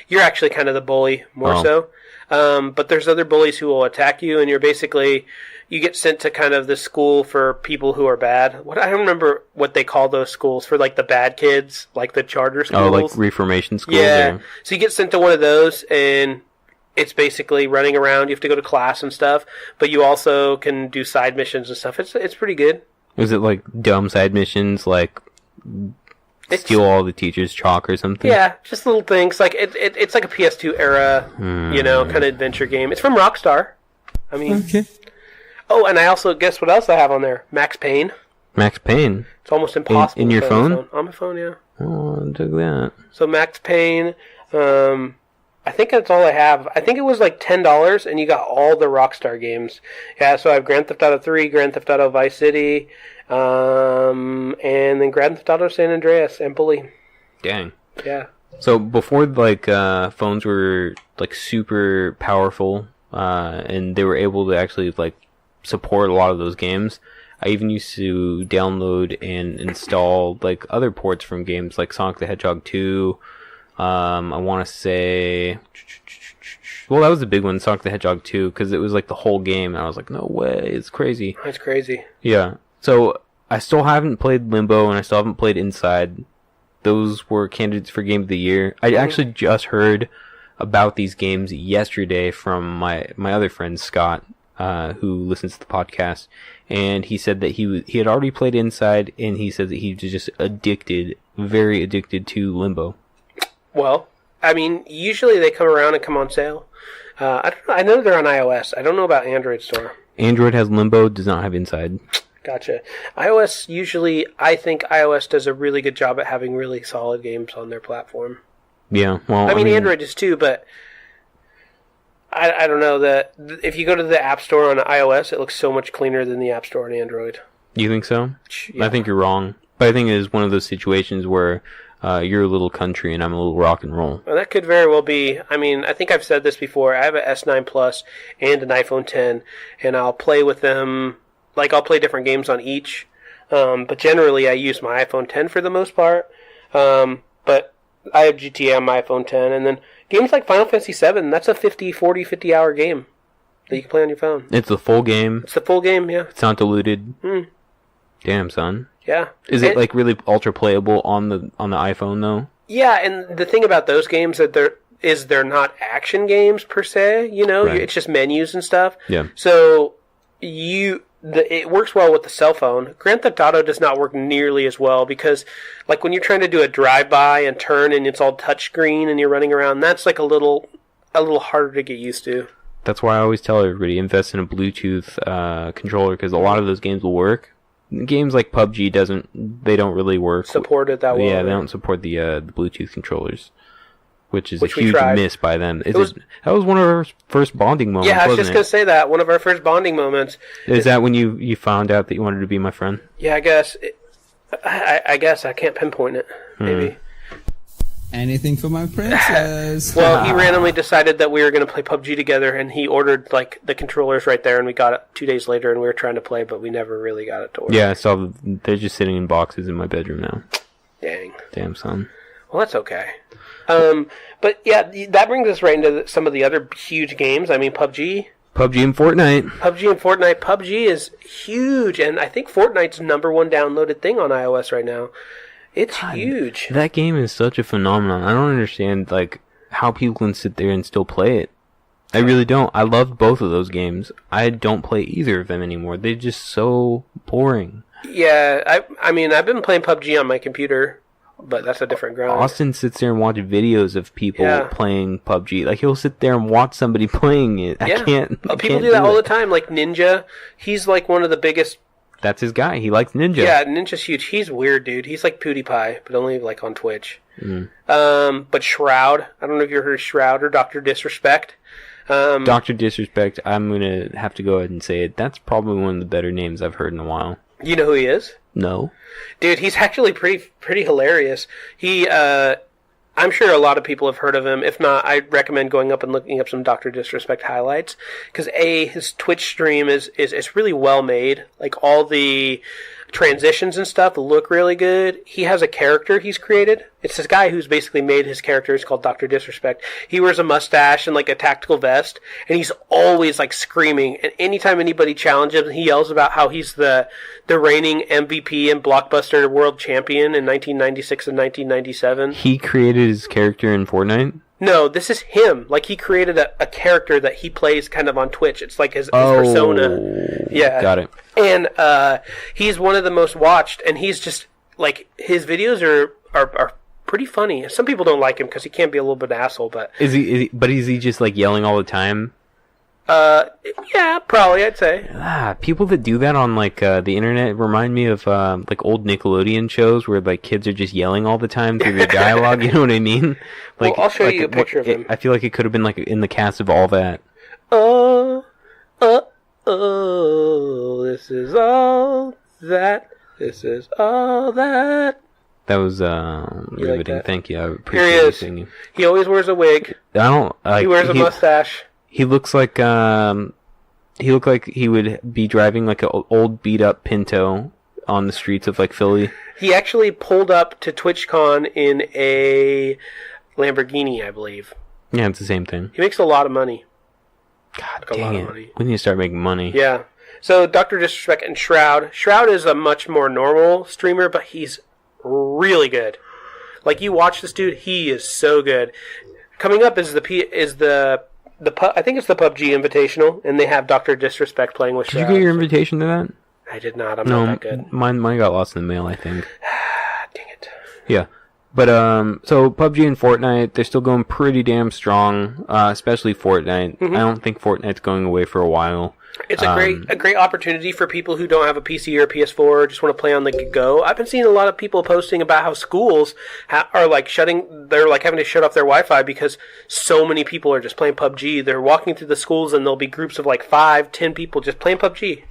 [SPEAKER 1] you're actually kind of the bully, more so. But there's other bullies who will attack you, and you get sent to kind of the school for people who are bad. I don't remember what they call those schools for, like the bad kids, like the charter schools.
[SPEAKER 2] Oh, like reformation schools?
[SPEAKER 1] Yeah. So you get sent to one of those, and it's basically running around. You have to go to class and stuff, but you also can do side missions and stuff. It's pretty good.
[SPEAKER 2] Is it like dumb side missions, like steal all the teachers' chalk or something?
[SPEAKER 1] Yeah, just little things. Like it's like a PS2 era, kind of adventure game. It's from Rockstar. I mean,
[SPEAKER 3] okay.
[SPEAKER 1] Oh, and I also, guess what else I have on there? Max Payne.
[SPEAKER 2] Max Payne?
[SPEAKER 1] It's almost impossible.
[SPEAKER 2] In your phone?
[SPEAKER 1] On my phone, yeah.
[SPEAKER 2] Oh, I took that.
[SPEAKER 1] So Max Payne, I think that's all I have. I think it was like $10, and you got all the Rockstar games. Yeah, so I have Grand Theft Auto 3, Grand Theft Auto Vice City, and then Grand Theft Auto San Andreas and Bully.
[SPEAKER 2] Dang.
[SPEAKER 1] Yeah.
[SPEAKER 2] So before, like, phones were, like, super powerful, and they were able to actually, like, support a lot of those games, I even used to download and install, like, other ports from games like Sonic the Hedgehog 2. I want to say, well, that was a big one, Sonic the Hedgehog 2, because it was like the whole game, and I was like, no way, it's crazy.
[SPEAKER 1] That's crazy.
[SPEAKER 2] Yeah. So I still haven't played Limbo, and I still haven't played Inside. Those were candidates for Game of the Year. I actually just heard about these games yesterday from my other friend Scott, who listens to the podcast, and he said that he had already played Inside, and he said that he was just very addicted to Limbo.
[SPEAKER 1] Well, I mean, usually they come around and come on sale. I don't know. I know they're on iOS. I don't know about Android store.
[SPEAKER 2] Android has Limbo, does not have Inside.
[SPEAKER 1] Gotcha. iOS usually, I think iOS does a really good job at having really solid games on their platform.
[SPEAKER 2] Yeah, well,
[SPEAKER 1] I mean Android is too, but I don't know that if you go to the App Store on iOS, it looks so much cleaner than the App Store on Android.
[SPEAKER 2] You think so?
[SPEAKER 1] Yeah.
[SPEAKER 2] I think you're wrong. But I think it is one of those situations where you're a little country and I'm a little rock and roll.
[SPEAKER 1] Well, that could very well be. I mean, I think I've said this before. I have an S9 Plus and an iPhone 10, and I'll play with them. Like, I'll play different games on each. But generally, I use my iPhone 10 for the most part. But I have GTA on my iPhone 10, and then games like Final Fantasy 7, that's a 50 hour game that you can play on your phone.
[SPEAKER 2] It's the full game?
[SPEAKER 1] It's the full game, yeah.
[SPEAKER 2] It's not diluted? Damn, son.
[SPEAKER 1] Yeah.
[SPEAKER 2] Is it like really ultra playable on the iPhone though?
[SPEAKER 1] Yeah, and the thing about those games that they're not action games per se, you know,
[SPEAKER 2] right.
[SPEAKER 1] It's just menus and stuff.
[SPEAKER 2] Yeah.
[SPEAKER 1] So it works well with the cell phone. Grand Theft Auto does not work nearly as well because, like, when you're trying to do a drive-by and turn and it's all touchscreen and you're running around, that's like a little harder to get used to.
[SPEAKER 2] That's why I always tell everybody, invest in a Bluetooth controller, because a lot of those games will work. Games like PUBG don't really work.
[SPEAKER 1] Support it that way.
[SPEAKER 2] Yeah, they don't support the Bluetooth controllers, which is a huge miss by them. That was one of our first bonding moments.
[SPEAKER 1] Yeah, I was just gonna say that one of our first bonding moments.
[SPEAKER 2] Is that when you found out that you wanted to be my friend?
[SPEAKER 1] Yeah, I guess. I guess I can't pinpoint it. Maybe.
[SPEAKER 3] Anything for my princess.
[SPEAKER 1] Well, he randomly decided that we were going to play PUBG together, and he ordered like the controllers right there, and we got it 2 days later, and we were trying to play, but we never really got it to work.
[SPEAKER 2] Yeah, I saw they're just sitting in boxes in my bedroom now. Damn, son.
[SPEAKER 1] Well, that's okay. But yeah, that brings us right into some of the other huge games. I mean, PUBG
[SPEAKER 2] and Fortnite.
[SPEAKER 1] PUBG is huge, and I think Fortnite's #1 downloaded thing on iOS right now. It's huge.
[SPEAKER 2] That game is such a phenomenon. I don't understand like how people can sit there and still play it. I really don't. I loved both of those games. I don't play either of them anymore. They're just so boring.
[SPEAKER 1] Yeah, I mean, I've been playing PUBG on my computer, but that's a different grind.
[SPEAKER 2] Austin sits there and watches videos of people playing PUBG. Like, he'll sit there and watch somebody playing it. I can't
[SPEAKER 1] People do that all the time. Like Ninja, he's like one of the biggest.
[SPEAKER 2] That's his guy. He likes Ninja.
[SPEAKER 1] Yeah, Ninja's huge. He's weird, dude. He's like PewDiePie, but only like on Twitch. But Shroud, I don't know if you heard of Shroud or Dr. Disrespect.
[SPEAKER 2] Dr. Disrespect, I'm going to have to go ahead and say it. That's probably one of the better names I've heard in a while.
[SPEAKER 1] You know who he is?
[SPEAKER 2] No.
[SPEAKER 1] Dude, he's actually pretty hilarious. I'm sure a lot of people have heard of him. If not, I recommend going up and looking up some Dr. Disrespect highlights. Because his Twitch stream is really well made. Like, all the transitions and stuff look really good. He has a character he's created. It's this guy who's basically made his character. It's called Dr. Disrespect. He wears a mustache and like a tactical vest, and he's always like screaming. And anytime anybody challenges him, he yells about how he's the reigning MVP and Blockbuster World Champion in 1996 and 1997.
[SPEAKER 2] He created his character in Fortnite?
[SPEAKER 1] No, this is him. Like, he created a character that he plays kind of on Twitch. It's like his persona. Yeah.
[SPEAKER 2] Got it.
[SPEAKER 1] And he's one of the most watched, and he's just, like, his videos are pretty funny. Some people don't like him because he can be a little bit an asshole, but...
[SPEAKER 2] Is he just, like, yelling all the time?
[SPEAKER 1] Yeah, probably, I'd say.
[SPEAKER 2] People that do that on, like, the internet remind me of, like, old Nickelodeon shows where, like, kids are just yelling all the time through their dialogue, you know what I mean? Like,
[SPEAKER 1] well, I'll show you a picture of him.
[SPEAKER 2] I feel like it could have been, like, in the cast of All That.
[SPEAKER 1] This is all that. This is all that.
[SPEAKER 2] That was, riveting.
[SPEAKER 1] Like
[SPEAKER 2] Thank you. I appreciate you singing.
[SPEAKER 1] He always wears a wig. He wears a mustache.
[SPEAKER 2] He looks like he would be driving like an old beat up Pinto on the streets of like Philly. He
[SPEAKER 1] actually pulled up to TwitchCon in a Lamborghini, I believe.
[SPEAKER 2] Yeah, it's the same thing.
[SPEAKER 1] He makes a lot of money.
[SPEAKER 2] God dang it. We need to start making money.
[SPEAKER 1] Yeah. So Dr. Disrespect and Shroud. Shroud is a much more normal streamer, but he's really good. Like, you watch this dude, he is so good. Coming up is I think it's the PUBG Invitational, and they have Dr. Disrespect playing with Shroud.
[SPEAKER 2] Did you get your invitation to that?
[SPEAKER 1] I did not. I'm not that good.
[SPEAKER 2] Mine got lost in the mail, I think.
[SPEAKER 1] Dang it.
[SPEAKER 2] Yeah. But, so PUBG and Fortnite, they're still going pretty damn strong, especially Fortnite. I don't think Fortnite's going away for a while.
[SPEAKER 1] It's a great opportunity for people who don't have a PC or a PS4 or just want to play on the go. I've been seeing a lot of people posting about how schools are like they're like having to shut off their Wi-Fi because so many people are just playing PUBG. They're walking through the schools and there'll be groups of like 5-10 people just playing PUBG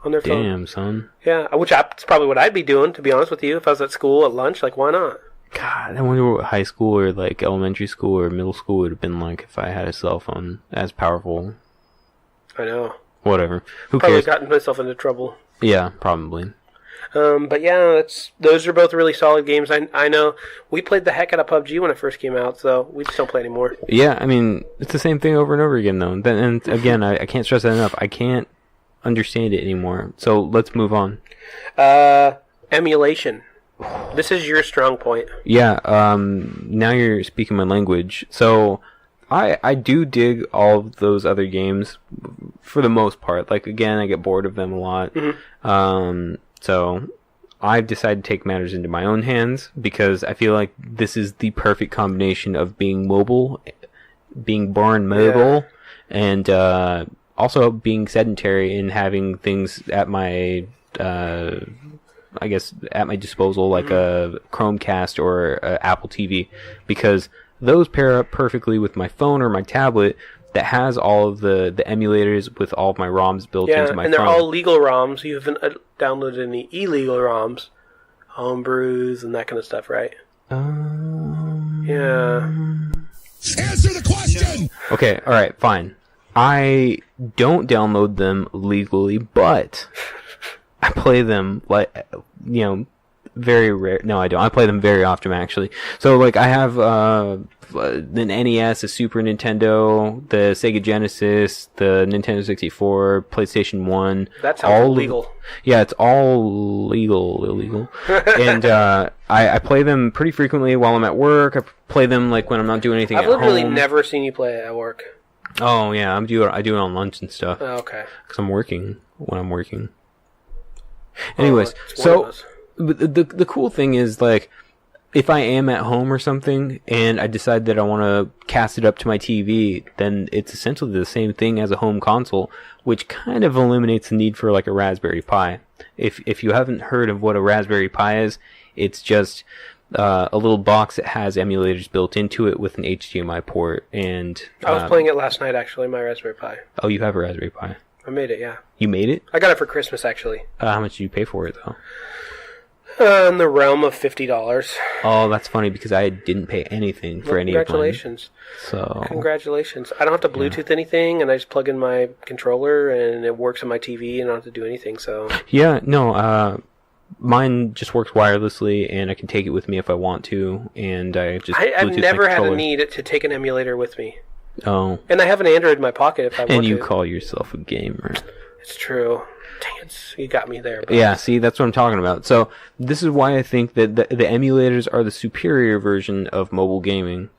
[SPEAKER 1] on their phone.
[SPEAKER 2] Damn, son.
[SPEAKER 1] Yeah, that's probably what I'd be doing, to be honest with you, if I was at school at lunch. Like, why not?
[SPEAKER 2] God, I wonder what high school or like elementary school or middle school would have been like if I had a cell phone as powerful.
[SPEAKER 1] I know.
[SPEAKER 2] Whatever. Who
[SPEAKER 1] probably
[SPEAKER 2] cares?
[SPEAKER 1] Gotten myself into trouble.
[SPEAKER 2] Yeah, probably.
[SPEAKER 1] But yeah, those are both really solid games. I know we played the heck out of PUBG when it first came out, so we just don't play anymore.
[SPEAKER 2] Yeah, I mean, it's the same thing over and over again, though. And again, I can't stress that enough. I can't understand it anymore. So let's move on.
[SPEAKER 1] Emulation. This is your strong point.
[SPEAKER 2] Yeah. Now you're speaking my language. So I do dig all of those other games for the most part. Like, again, I get bored of them a lot. So I've decided to take matters into my own hands because I feel like this is the perfect combination of being mobile, being born mobile, and also being sedentary and having things at my I guess at my disposal, like a Chromecast or a Apple TV, because those pair up perfectly with my phone or my tablet that has all of the emulators with all of my ROMs built into my phone.
[SPEAKER 1] And they're all legal ROMs. You haven't downloaded any illegal ROMs, homebrews and that kind of stuff, right? Yeah.
[SPEAKER 4] Answer the question!
[SPEAKER 2] Okay, alright, fine. I don't download them legally, but I play them, like, you know, very rare. No, I don't. I play them very often, actually. So, like, I have an NES, a Super Nintendo, the Sega Genesis, the Nintendo 64, PlayStation 1.
[SPEAKER 1] That's all legal.
[SPEAKER 2] Yeah, it's all illegal. And I play them pretty frequently while I'm at work. I play them, like, when I'm not doing anything at home.
[SPEAKER 1] I've literally never seen you play it at work.
[SPEAKER 2] Oh, yeah, I do it on lunch and stuff.
[SPEAKER 1] Oh, okay.
[SPEAKER 2] Because I'm working when I'm working. Anyways, so the cool thing is, like, if I am at home or something and I decide that I want to cast it up to my TV, then it's essentially the same thing as a home console, which kind of eliminates the need for, like, a Raspberry Pi. If you haven't heard of what a Raspberry Pi is, it's just a little box that has emulators built into it with an HDMI port. And
[SPEAKER 1] I was playing it last night, actually, my Raspberry Pi.
[SPEAKER 2] Oh, you have a Raspberry Pi?
[SPEAKER 1] I made it, yeah.
[SPEAKER 2] You made it?
[SPEAKER 1] I got it for Christmas, actually.
[SPEAKER 2] How much did you pay for it, though?
[SPEAKER 1] In the realm of $50.
[SPEAKER 2] Oh, that's funny because I didn't pay anything for any of mine.
[SPEAKER 1] Congratulations.
[SPEAKER 2] So
[SPEAKER 1] congratulations. I don't have to Bluetooth anything, and I just plug in my controller, and it works on my TV, and I don't have to do anything, so...
[SPEAKER 2] Yeah, no, mine just works wirelessly, and I can take it with me if I want to, and I just
[SPEAKER 1] I've never had a need to take an emulator with me.
[SPEAKER 2] Oh.
[SPEAKER 1] And I have an Android in my pocket if I want to.
[SPEAKER 2] And you call yourself a gamer.
[SPEAKER 1] It's true. Dang it, you got me there. Bro.
[SPEAKER 2] Yeah, see, that's what I'm talking about. So, this is why I think that the emulators are the superior version of mobile gaming.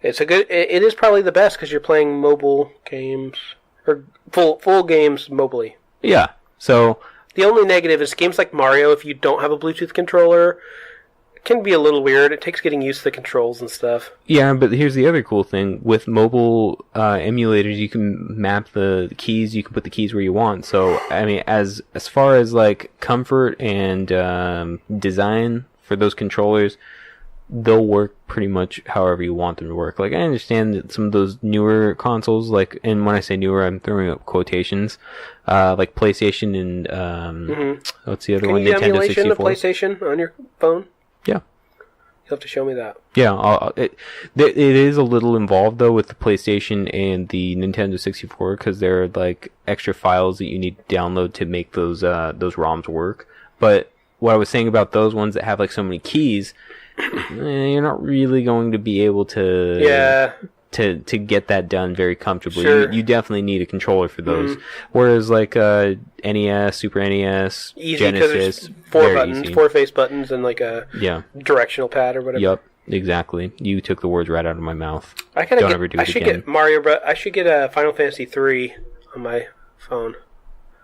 [SPEAKER 1] It is probably the best because you're playing mobile games, or full games mobily.
[SPEAKER 2] Yeah, so...
[SPEAKER 1] The only negative is games like Mario, if you don't have a Bluetooth controller, it can be a little weird. It takes getting used to the controls and stuff.
[SPEAKER 2] Yeah, but here's the other cool thing. With mobile emulators, you can map the keys. You can put the keys where you want. So, I mean, as far as, like, comfort and design for those controllers, they'll work pretty much however you want them to work. Like, I understand that some of those newer consoles, like, and when I say newer, I'm throwing up quotations, like PlayStation and, what's the other one?
[SPEAKER 1] Can you
[SPEAKER 2] Nintendo
[SPEAKER 1] emulation
[SPEAKER 2] 64.
[SPEAKER 1] of PlayStation on your phone?
[SPEAKER 2] Yeah.
[SPEAKER 1] You'll have to show me that.
[SPEAKER 2] Yeah, it is a little involved, though, with the PlayStation and the Nintendo 64, because there are, like, extra files that you need to download to make those ROMs work. But what I was saying about those ones that have, like, so many keys, you're not really going to be able to to get that done very comfortably.
[SPEAKER 1] Sure.
[SPEAKER 2] You definitely need a controller for those. Whereas like NES, Super NES,
[SPEAKER 1] easy,
[SPEAKER 2] Genesis,
[SPEAKER 1] four buttons, four face buttons, and like a directional pad or whatever.
[SPEAKER 2] Yep, exactly. You took the words right out of my mouth.
[SPEAKER 1] I should get Mario, but I should get a Final Fantasy 3 on my phone.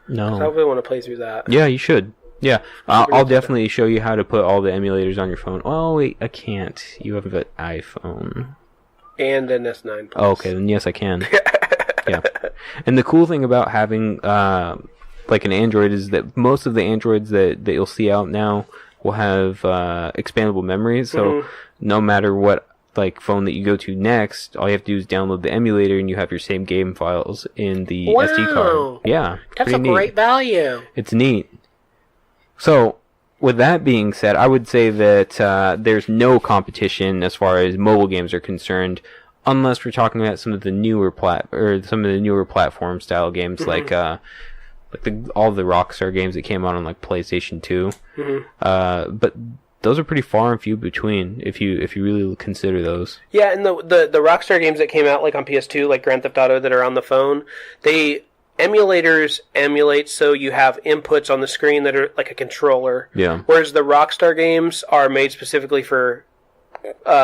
[SPEAKER 2] No,
[SPEAKER 1] I really want to play through that.
[SPEAKER 2] Yeah, you should. Yeah, I'll definitely show you how to put all the emulators on your phone. Oh, wait, I can't. You have an iPhone.
[SPEAKER 1] And an S9 Plus.
[SPEAKER 2] Oh, okay, then yes, I can. Yeah. And the cool thing about having, like, an Android is that most of the Androids that you'll see out now will have expandable memory. So no matter what, like, phone that you go to next, all you have to do is download the emulator and you have your same game files in the SD card. Yeah.
[SPEAKER 1] That's a great value.
[SPEAKER 2] It's neat. So, with that being said, I would say that there's no competition as far as mobile games are concerned, unless we're talking about some of the newer platform style games like all the Rockstar games that came out on like PlayStation 2. But those are pretty far and few between if you really consider those.
[SPEAKER 1] Yeah, and the Rockstar games that came out like on PS2, like Grand Theft Auto, that are on the phone, emulators emulate so you have inputs on the screen that are like a controller.
[SPEAKER 2] Yeah.
[SPEAKER 1] Whereas the Rockstar games are made specifically for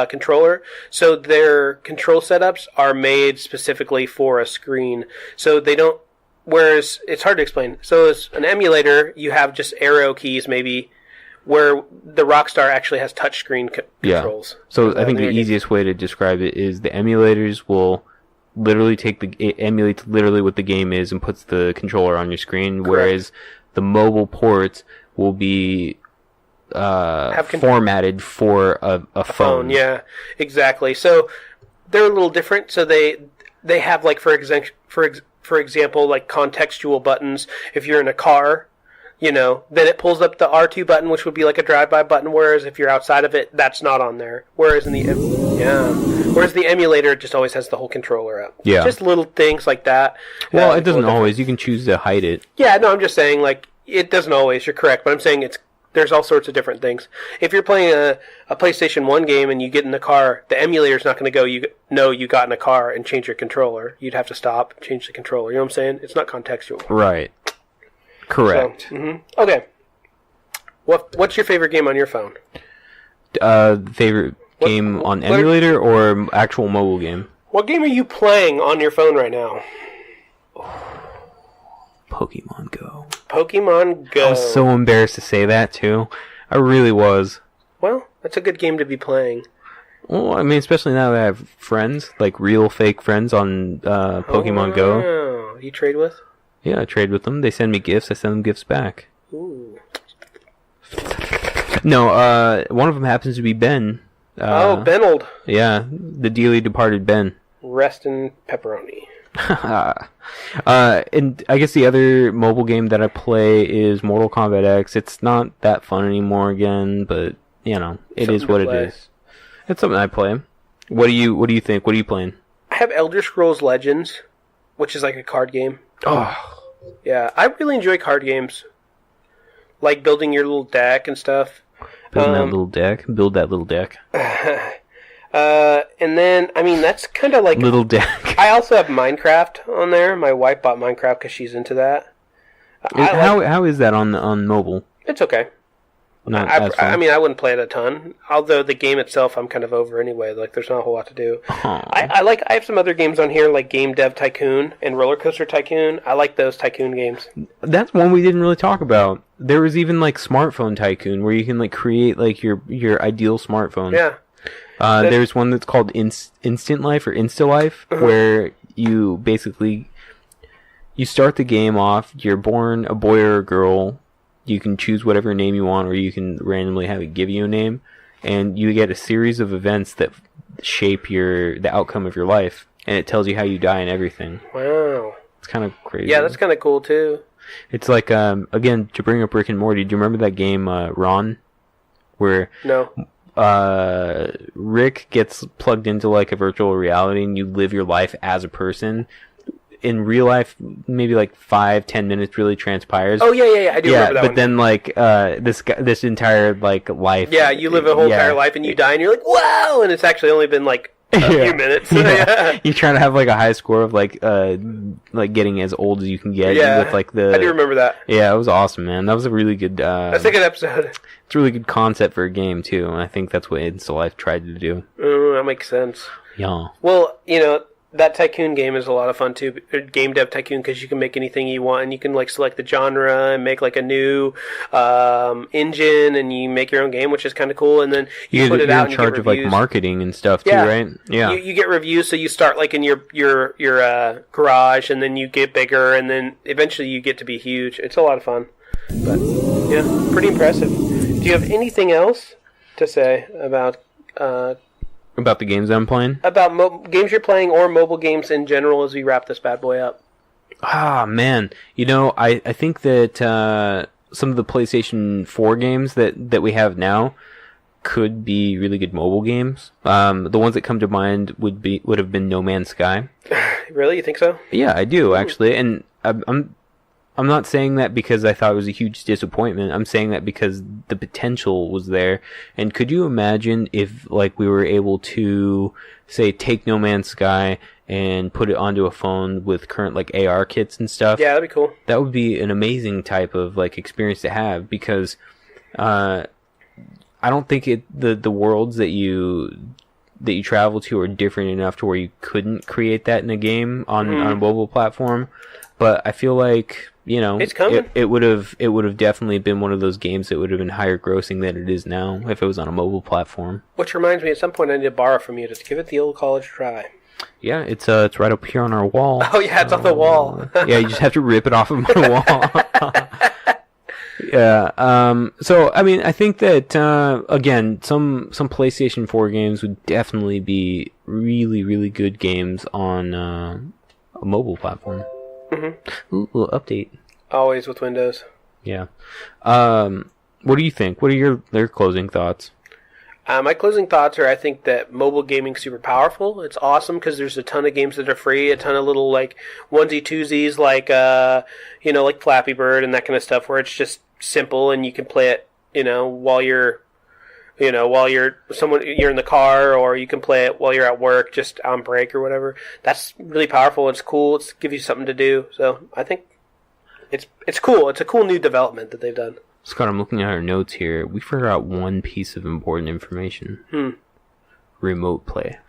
[SPEAKER 1] controller, so their control setups are made specifically for a screen. So they don't. Whereas it's hard to explain. So as an emulator, you have just arrow keys, maybe, where the Rockstar actually has touchscreen controls.
[SPEAKER 2] So I think the easiest way to describe it is the emulators will literally it emulates literally what the game is and puts the controller on your screen, whereas the mobile ports will be formatted for a phone.
[SPEAKER 1] Yeah, exactly. So they're a little different. So they have, like, for example, like contextual buttons. If you're in a car, then it pulls up the R2 button, which would be like a drive-by button. Whereas if you're outside of it, that's not on there. Whereas the emulator just always has the whole controller up.
[SPEAKER 2] Yeah,
[SPEAKER 1] just little things like that.
[SPEAKER 2] Well, it doesn't always. You can choose to hide it.
[SPEAKER 1] Yeah, no, I'm just saying, like, it doesn't always. You're correct, but I'm saying there's all sorts of different things. If you're playing a PlayStation 1 game and you get in the car, the emulator's not going to go, you got in a car and change your controller. You'd have to stop, change the controller. You know what I'm saying? It's not contextual.
[SPEAKER 2] Right. Correct.
[SPEAKER 1] So, Okay. What's your favorite game on your phone?
[SPEAKER 2] Favorite game on emulator or actual mobile game?
[SPEAKER 1] What game are you playing on your phone right now?
[SPEAKER 2] Pokemon Go.
[SPEAKER 1] Pokemon Go.
[SPEAKER 2] I was so embarrassed to say that, too. I really was.
[SPEAKER 1] Well, that's a good game to be playing.
[SPEAKER 2] Well, I mean, especially now that I have friends, like real fake friends on Pokemon Go.
[SPEAKER 1] Oh, you trade with?
[SPEAKER 2] Yeah, I trade with them. They send me gifts. I send them gifts back.
[SPEAKER 1] Ooh.
[SPEAKER 2] No, one of them happens to be Ben.
[SPEAKER 1] Benold.
[SPEAKER 2] Yeah, the dearly departed Ben.
[SPEAKER 1] Rest in pepperoni.
[SPEAKER 2] And I guess the other mobile game that I play is Mortal Kombat X. It's not that fun anymore again, but it is what it is. It's something I play. What do you think? What are you playing?
[SPEAKER 1] I have Elder Scrolls Legends, which is like a card game.
[SPEAKER 2] Oh.
[SPEAKER 1] Yeah, I really enjoy card games. Like building your little deck and stuff.
[SPEAKER 2] Build that little deck.
[SPEAKER 1] And then, I mean, that's kind of like...
[SPEAKER 2] Little deck.
[SPEAKER 1] I also have Minecraft on there. My wife bought Minecraft because she's into that.
[SPEAKER 2] How is that on mobile?
[SPEAKER 1] It's okay. I mean, I wouldn't play it a ton. Although the game itself, I'm kind of over anyway. Like, there's not a whole lot to do. I have some other games on here, like Game Dev Tycoon and Roller Coaster Tycoon. I like those Tycoon games.
[SPEAKER 2] That's one we didn't really talk about. There was even, like, Smartphone Tycoon, where you can, like, create, like, your ideal smartphone.
[SPEAKER 1] Yeah.
[SPEAKER 2] There's one that's called Instant Life or Insta Life, where you basically you start the game off. You're born a boy or a girl. You can choose whatever name you want, or you can randomly have it give you a name, and you get a series of events that shape the outcome of your life, and it tells you how you die and everything.
[SPEAKER 1] Wow,
[SPEAKER 2] it's kind of crazy.
[SPEAKER 1] Yeah, that's kind of cool too.
[SPEAKER 2] It's like again, to bring up Rick and Morty. Do you remember that game Ron, where
[SPEAKER 1] no.
[SPEAKER 2] Rick gets plugged into like a virtual reality and you live your life as a person. In real life, maybe like 5-10 minutes really transpires.
[SPEAKER 1] Oh yeah, I do remember that
[SPEAKER 2] but
[SPEAKER 1] one.
[SPEAKER 2] Then like this entire like life.
[SPEAKER 1] Yeah, you live a whole entire life and you die and you're like, wow, and it's actually only been like a few minutes.
[SPEAKER 2] You're trying to have like a high score of like getting as old as you can get.
[SPEAKER 1] Yeah,
[SPEAKER 2] with, like,
[SPEAKER 1] I do remember that.
[SPEAKER 2] Yeah, it was awesome, man. That was a really good.
[SPEAKER 1] That's a good episode.
[SPEAKER 2] It's a really good concept for a game too, and I think that's what Insta Life tried to do.
[SPEAKER 1] That makes sense.
[SPEAKER 2] Yeah.
[SPEAKER 1] Well, that Tycoon game is a lot of fun too. Game Dev Tycoon, because you can make anything you want, and you can like select the genre and make like a new engine, and you make your own game, which is kind of cool. And then you put it out and you get reviews. You're in charge of like
[SPEAKER 2] marketing and stuff too, right?
[SPEAKER 1] Yeah. You get reviews, so you start like in your garage, and then you get bigger, and then eventually you get to be huge. It's a lot of fun, but yeah, pretty impressive. Do you have anything else to say about
[SPEAKER 2] the games I'm playing?
[SPEAKER 1] About games you're playing or mobile games in general as we wrap this bad boy up?
[SPEAKER 2] Ah, man. I think that some of the PlayStation 4 games that we have now could be really good mobile games. The ones that come to mind would have been No Man's Sky.
[SPEAKER 1] Really? You think so?
[SPEAKER 2] Yeah, I do, actually. And I'm not saying that because I thought it was a huge disappointment. I'm saying that because the potential was there. And could you imagine if, like, we were able to, say, take No Man's Sky and put it onto a phone with current, like, AR kits and stuff?
[SPEAKER 1] Yeah, that'd be cool.
[SPEAKER 2] That would be an amazing type of, like, experience to have because, I don't think the worlds that you travel to are different enough to where you couldn't create that in a game on a mobile platform. But I feel like, you know,
[SPEAKER 1] it's coming.
[SPEAKER 2] It would have definitely been one of those games that would have been higher grossing than it is now if it was on a mobile platform.
[SPEAKER 1] Which reminds me, at some point I need to borrow from you to give it the old college try.
[SPEAKER 2] Yeah, it's right up here on our wall.
[SPEAKER 1] Oh yeah, it's on the wall.
[SPEAKER 2] Yeah, you just have to rip it off of my wall. Yeah. So I mean, I think that again, some PlayStation 4 games would definitely be really, really good games on a mobile platform. Mm-hmm. Ooh, little update.
[SPEAKER 1] Always with Windows.
[SPEAKER 2] Yeah. What do you think? What are their closing thoughts?
[SPEAKER 1] My closing thoughts are, I think that mobile gaming's super powerful. It's awesome because there's a ton of games that are free, a ton of little like onesie twosies like like Flappy Bird and that kind of stuff where it's just simple and you can play it, while you're in the car, or you can play it while you're at work, just on break or whatever. That's really powerful. It's cool. It gives you something to do. So I think it's cool. It's a cool new development that they've done.
[SPEAKER 2] Scott, I'm looking at our notes here. We forgot one piece of important information. Remote play.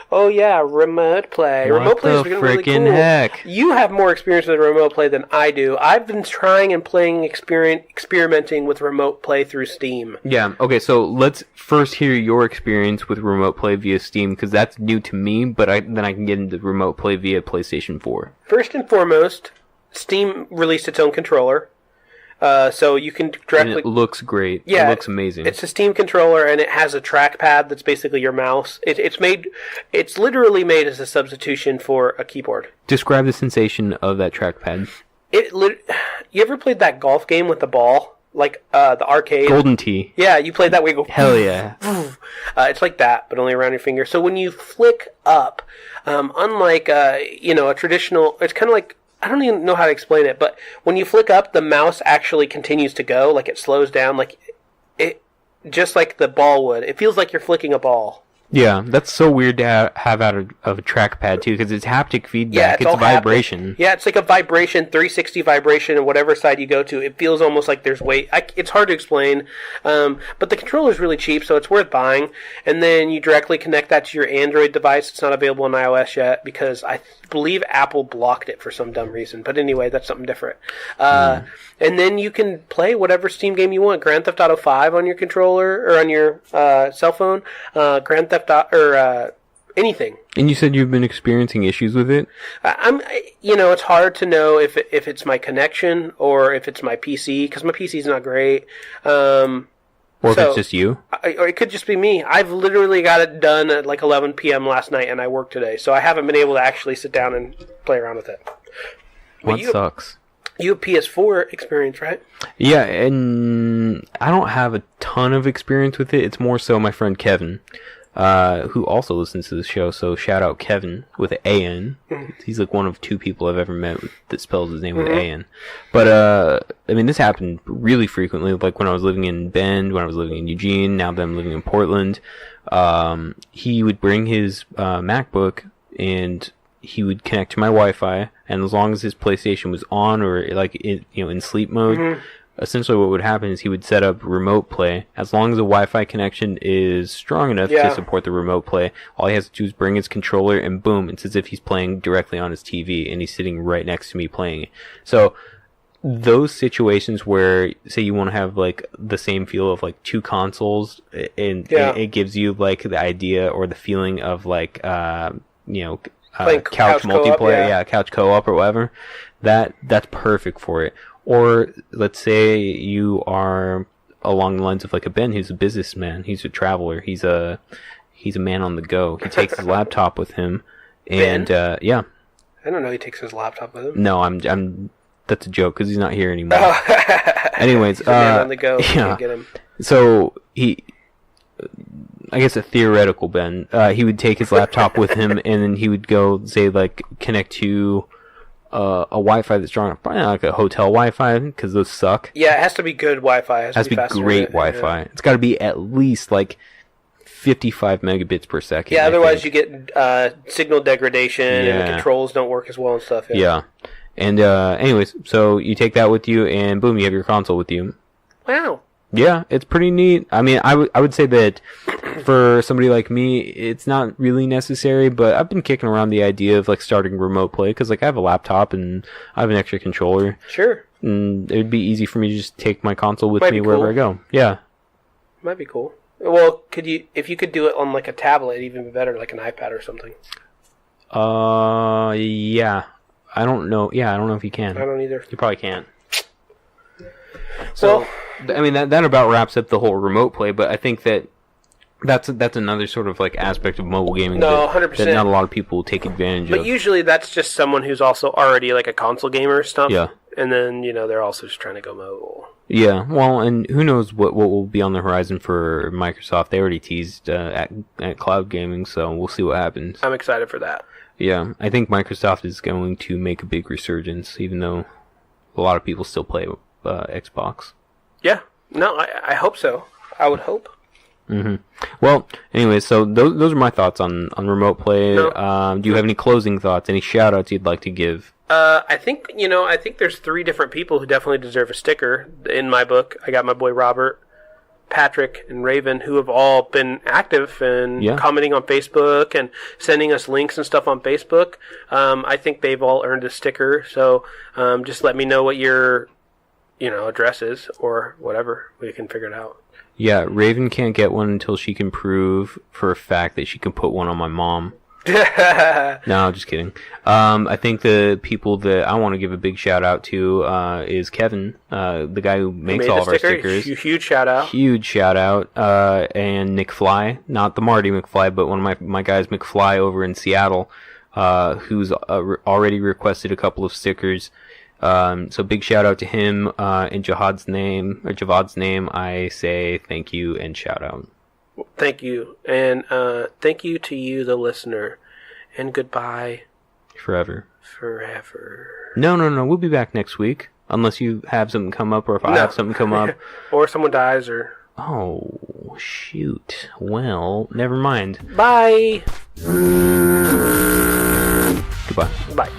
[SPEAKER 1] Oh yeah, remote play.
[SPEAKER 2] What
[SPEAKER 1] remote play is
[SPEAKER 2] the
[SPEAKER 1] really cool.
[SPEAKER 2] heck?
[SPEAKER 1] You have more experience with remote play than I do. I've been trying and experimenting with remote play through Steam.
[SPEAKER 2] Yeah, okay, so let's first hear your experience with remote play via Steam, because that's new to me, but then I can get into remote play via PlayStation 4.
[SPEAKER 1] First and foremost, Steam released its own controller. So you can directly...
[SPEAKER 2] And it looks great.
[SPEAKER 1] Yeah,
[SPEAKER 2] it looks amazing.
[SPEAKER 1] It's a Steam controller, and it has a trackpad that's basically your mouse. It's literally made as a substitution for a keyboard.
[SPEAKER 2] Describe the sensation of that trackpad.
[SPEAKER 1] You ever played that golf game with the ball? Like the arcade?
[SPEAKER 2] Golden Tee.
[SPEAKER 1] Yeah, you played that way. You go,
[SPEAKER 2] hell yeah.
[SPEAKER 1] It's like that, but only around your finger. So when you flick up, unlike a traditional... It's kind of like... I don't even know how to explain it, but when you flick up, the mouse actually continues to go, like it slows down, like it, just like the ball would. It feels like you're flicking a ball.
[SPEAKER 2] Yeah, that's so weird to have out of a trackpad too, because it's haptic feedback.
[SPEAKER 1] Yeah,
[SPEAKER 2] it's vibration.
[SPEAKER 1] Haptic. Yeah, it's like a vibration, 360 vibration, and whatever side you go to, it feels almost like there's weight. It's hard to explain, but the controller is really cheap, so it's worth buying. And then you directly connect that to your Android device. It's not available on iOS yet because I believe Apple blocked it for some dumb reason. But anyway, that's something different. And then you can play whatever Steam game you want. Grand Theft Auto 5 on your controller or on your cell phone. Grand Theft Auto, anything.
[SPEAKER 2] And you said you've been experiencing issues with it?
[SPEAKER 1] It's hard to know if it's my connection or if it's my PC, because my PC is not great.
[SPEAKER 2] Or if it's just you?
[SPEAKER 1] Or it could just be me. I've literally got it done at like 11 p.m. last night, and I worked today, so I haven't been able to actually sit down and play around with it.
[SPEAKER 2] What sucks?
[SPEAKER 1] You have PS4 experience, right?
[SPEAKER 2] Yeah, and I don't have a ton of experience with it. It's more so my friend Kevin, who also listens to the show, so shout out Kevin with an A-N. He's like one of two people I've ever met that spells his name with A-N. But, this happened really frequently, like when I was living in Bend, when I was living in Eugene, now that I'm living in Portland. He would bring his MacBook, and he would connect to my Wi-Fi, and as long as his PlayStation was on or like in sleep mode, essentially what would happen is he would set up remote play. As long as the Wi-Fi connection is strong enough to support the remote play, all he has to do is bring his controller, and boom, it's as if he's playing directly on his TV, and he's sitting right next to me playing it. So those situations where, say, you want to have like the same feel of like two consoles, and it gives you like the idea or the feeling of like couch multiplayer, couch co-op or whatever, that's perfect for it. Or let's say you are along the lines of like a Ben, who's a businessman, he's a traveler, he's a man on the go. He takes his laptop with him, and
[SPEAKER 1] I don't know he takes his laptop with him.
[SPEAKER 2] No, I'm that's a joke because he's not here anymore. Anyways,
[SPEAKER 1] he's a man on the go. Yeah. Can't get him.
[SPEAKER 2] So I guess a theoretical Ben, he would take his laptop with him, and then he would go, say, like, connect to a Wi-Fi that's strong enough. Probably not like a hotel Wi-Fi, because those suck.
[SPEAKER 1] Yeah, it has to be good Wi-Fi.
[SPEAKER 2] It has to be great Wi-Fi. Yeah. It's got to be at least, like, 55 megabits per second.
[SPEAKER 1] Yeah, otherwise you get signal degradation, and the controls don't work as well and stuff.
[SPEAKER 2] Yeah. And anyways, so you take that with you, and boom, you have your console with you.
[SPEAKER 1] Wow.
[SPEAKER 2] Yeah, it's pretty neat. I mean, I would say that for somebody like me, it's not really necessary, but I've been kicking around the idea of like starting remote play because like I have a laptop and I have an extra controller.
[SPEAKER 1] Sure.
[SPEAKER 2] And it would be easy for me to just take my console with
[SPEAKER 1] Might
[SPEAKER 2] me
[SPEAKER 1] be
[SPEAKER 2] wherever
[SPEAKER 1] cool.
[SPEAKER 2] I go. Yeah.
[SPEAKER 1] Might be cool. Well, if you could do it on like a tablet, even better, like an iPad or something.
[SPEAKER 2] Yeah. I don't know. Yeah, I don't know if you can.
[SPEAKER 1] I don't either.
[SPEAKER 2] You probably can't. So, I mean, that about wraps up the whole remote play, but I think that's another sort of like aspect of mobile gaming
[SPEAKER 1] No,
[SPEAKER 2] that
[SPEAKER 1] 100%.
[SPEAKER 2] not a lot of people take advantage
[SPEAKER 1] But
[SPEAKER 2] of.
[SPEAKER 1] usually that's just someone who's also already like a console gamer or stuff.
[SPEAKER 2] Yeah.
[SPEAKER 1] And then, they're also just trying to go mobile.
[SPEAKER 2] Yeah, well, and who knows what will be on the horizon for Microsoft. They already teased at cloud gaming, so we'll see what happens.
[SPEAKER 1] I'm excited for that.
[SPEAKER 2] Yeah, I think Microsoft is going to make a big resurgence, even though a lot of people still play Xbox.
[SPEAKER 1] Yeah. No, I hope so. I would hope.
[SPEAKER 2] Mm-hmm. Well, anyway, so those are my thoughts on remote play.
[SPEAKER 1] No.
[SPEAKER 2] Do you have any closing thoughts, any shout-outs you'd like to give?
[SPEAKER 1] I think there's 3 different people who definitely deserve a sticker in my book. I got my boy Robert, Patrick, and Raven, who have all been active and commenting on Facebook and sending us links and stuff on Facebook. I think they've all earned a sticker. So just let me know what your address is or whatever. We can figure it out.
[SPEAKER 2] Yeah, Raven can't get one until she can prove for a fact that she can put one on my mom. No, just kidding. I think the people that I want to give a big shout out to is Kevin, the guy who makes all of our stickers.
[SPEAKER 1] Huge shout out.
[SPEAKER 2] Huge shout out. And Nick Fly, not the Marty McFly, but one of my guys, McFly, over in Seattle, who's already requested a couple of stickers. So big shout out to him. In Javad's name, I say thank you and shout out.
[SPEAKER 1] Thank you. And thank you to you, the listener. And goodbye.
[SPEAKER 2] Forever.
[SPEAKER 1] No.
[SPEAKER 2] We'll be back next week. Unless you have something come up or if I have something come up.
[SPEAKER 1] Or someone dies or...
[SPEAKER 2] Oh, shoot. Well, never mind.
[SPEAKER 1] Bye.
[SPEAKER 2] Goodbye.
[SPEAKER 1] Bye.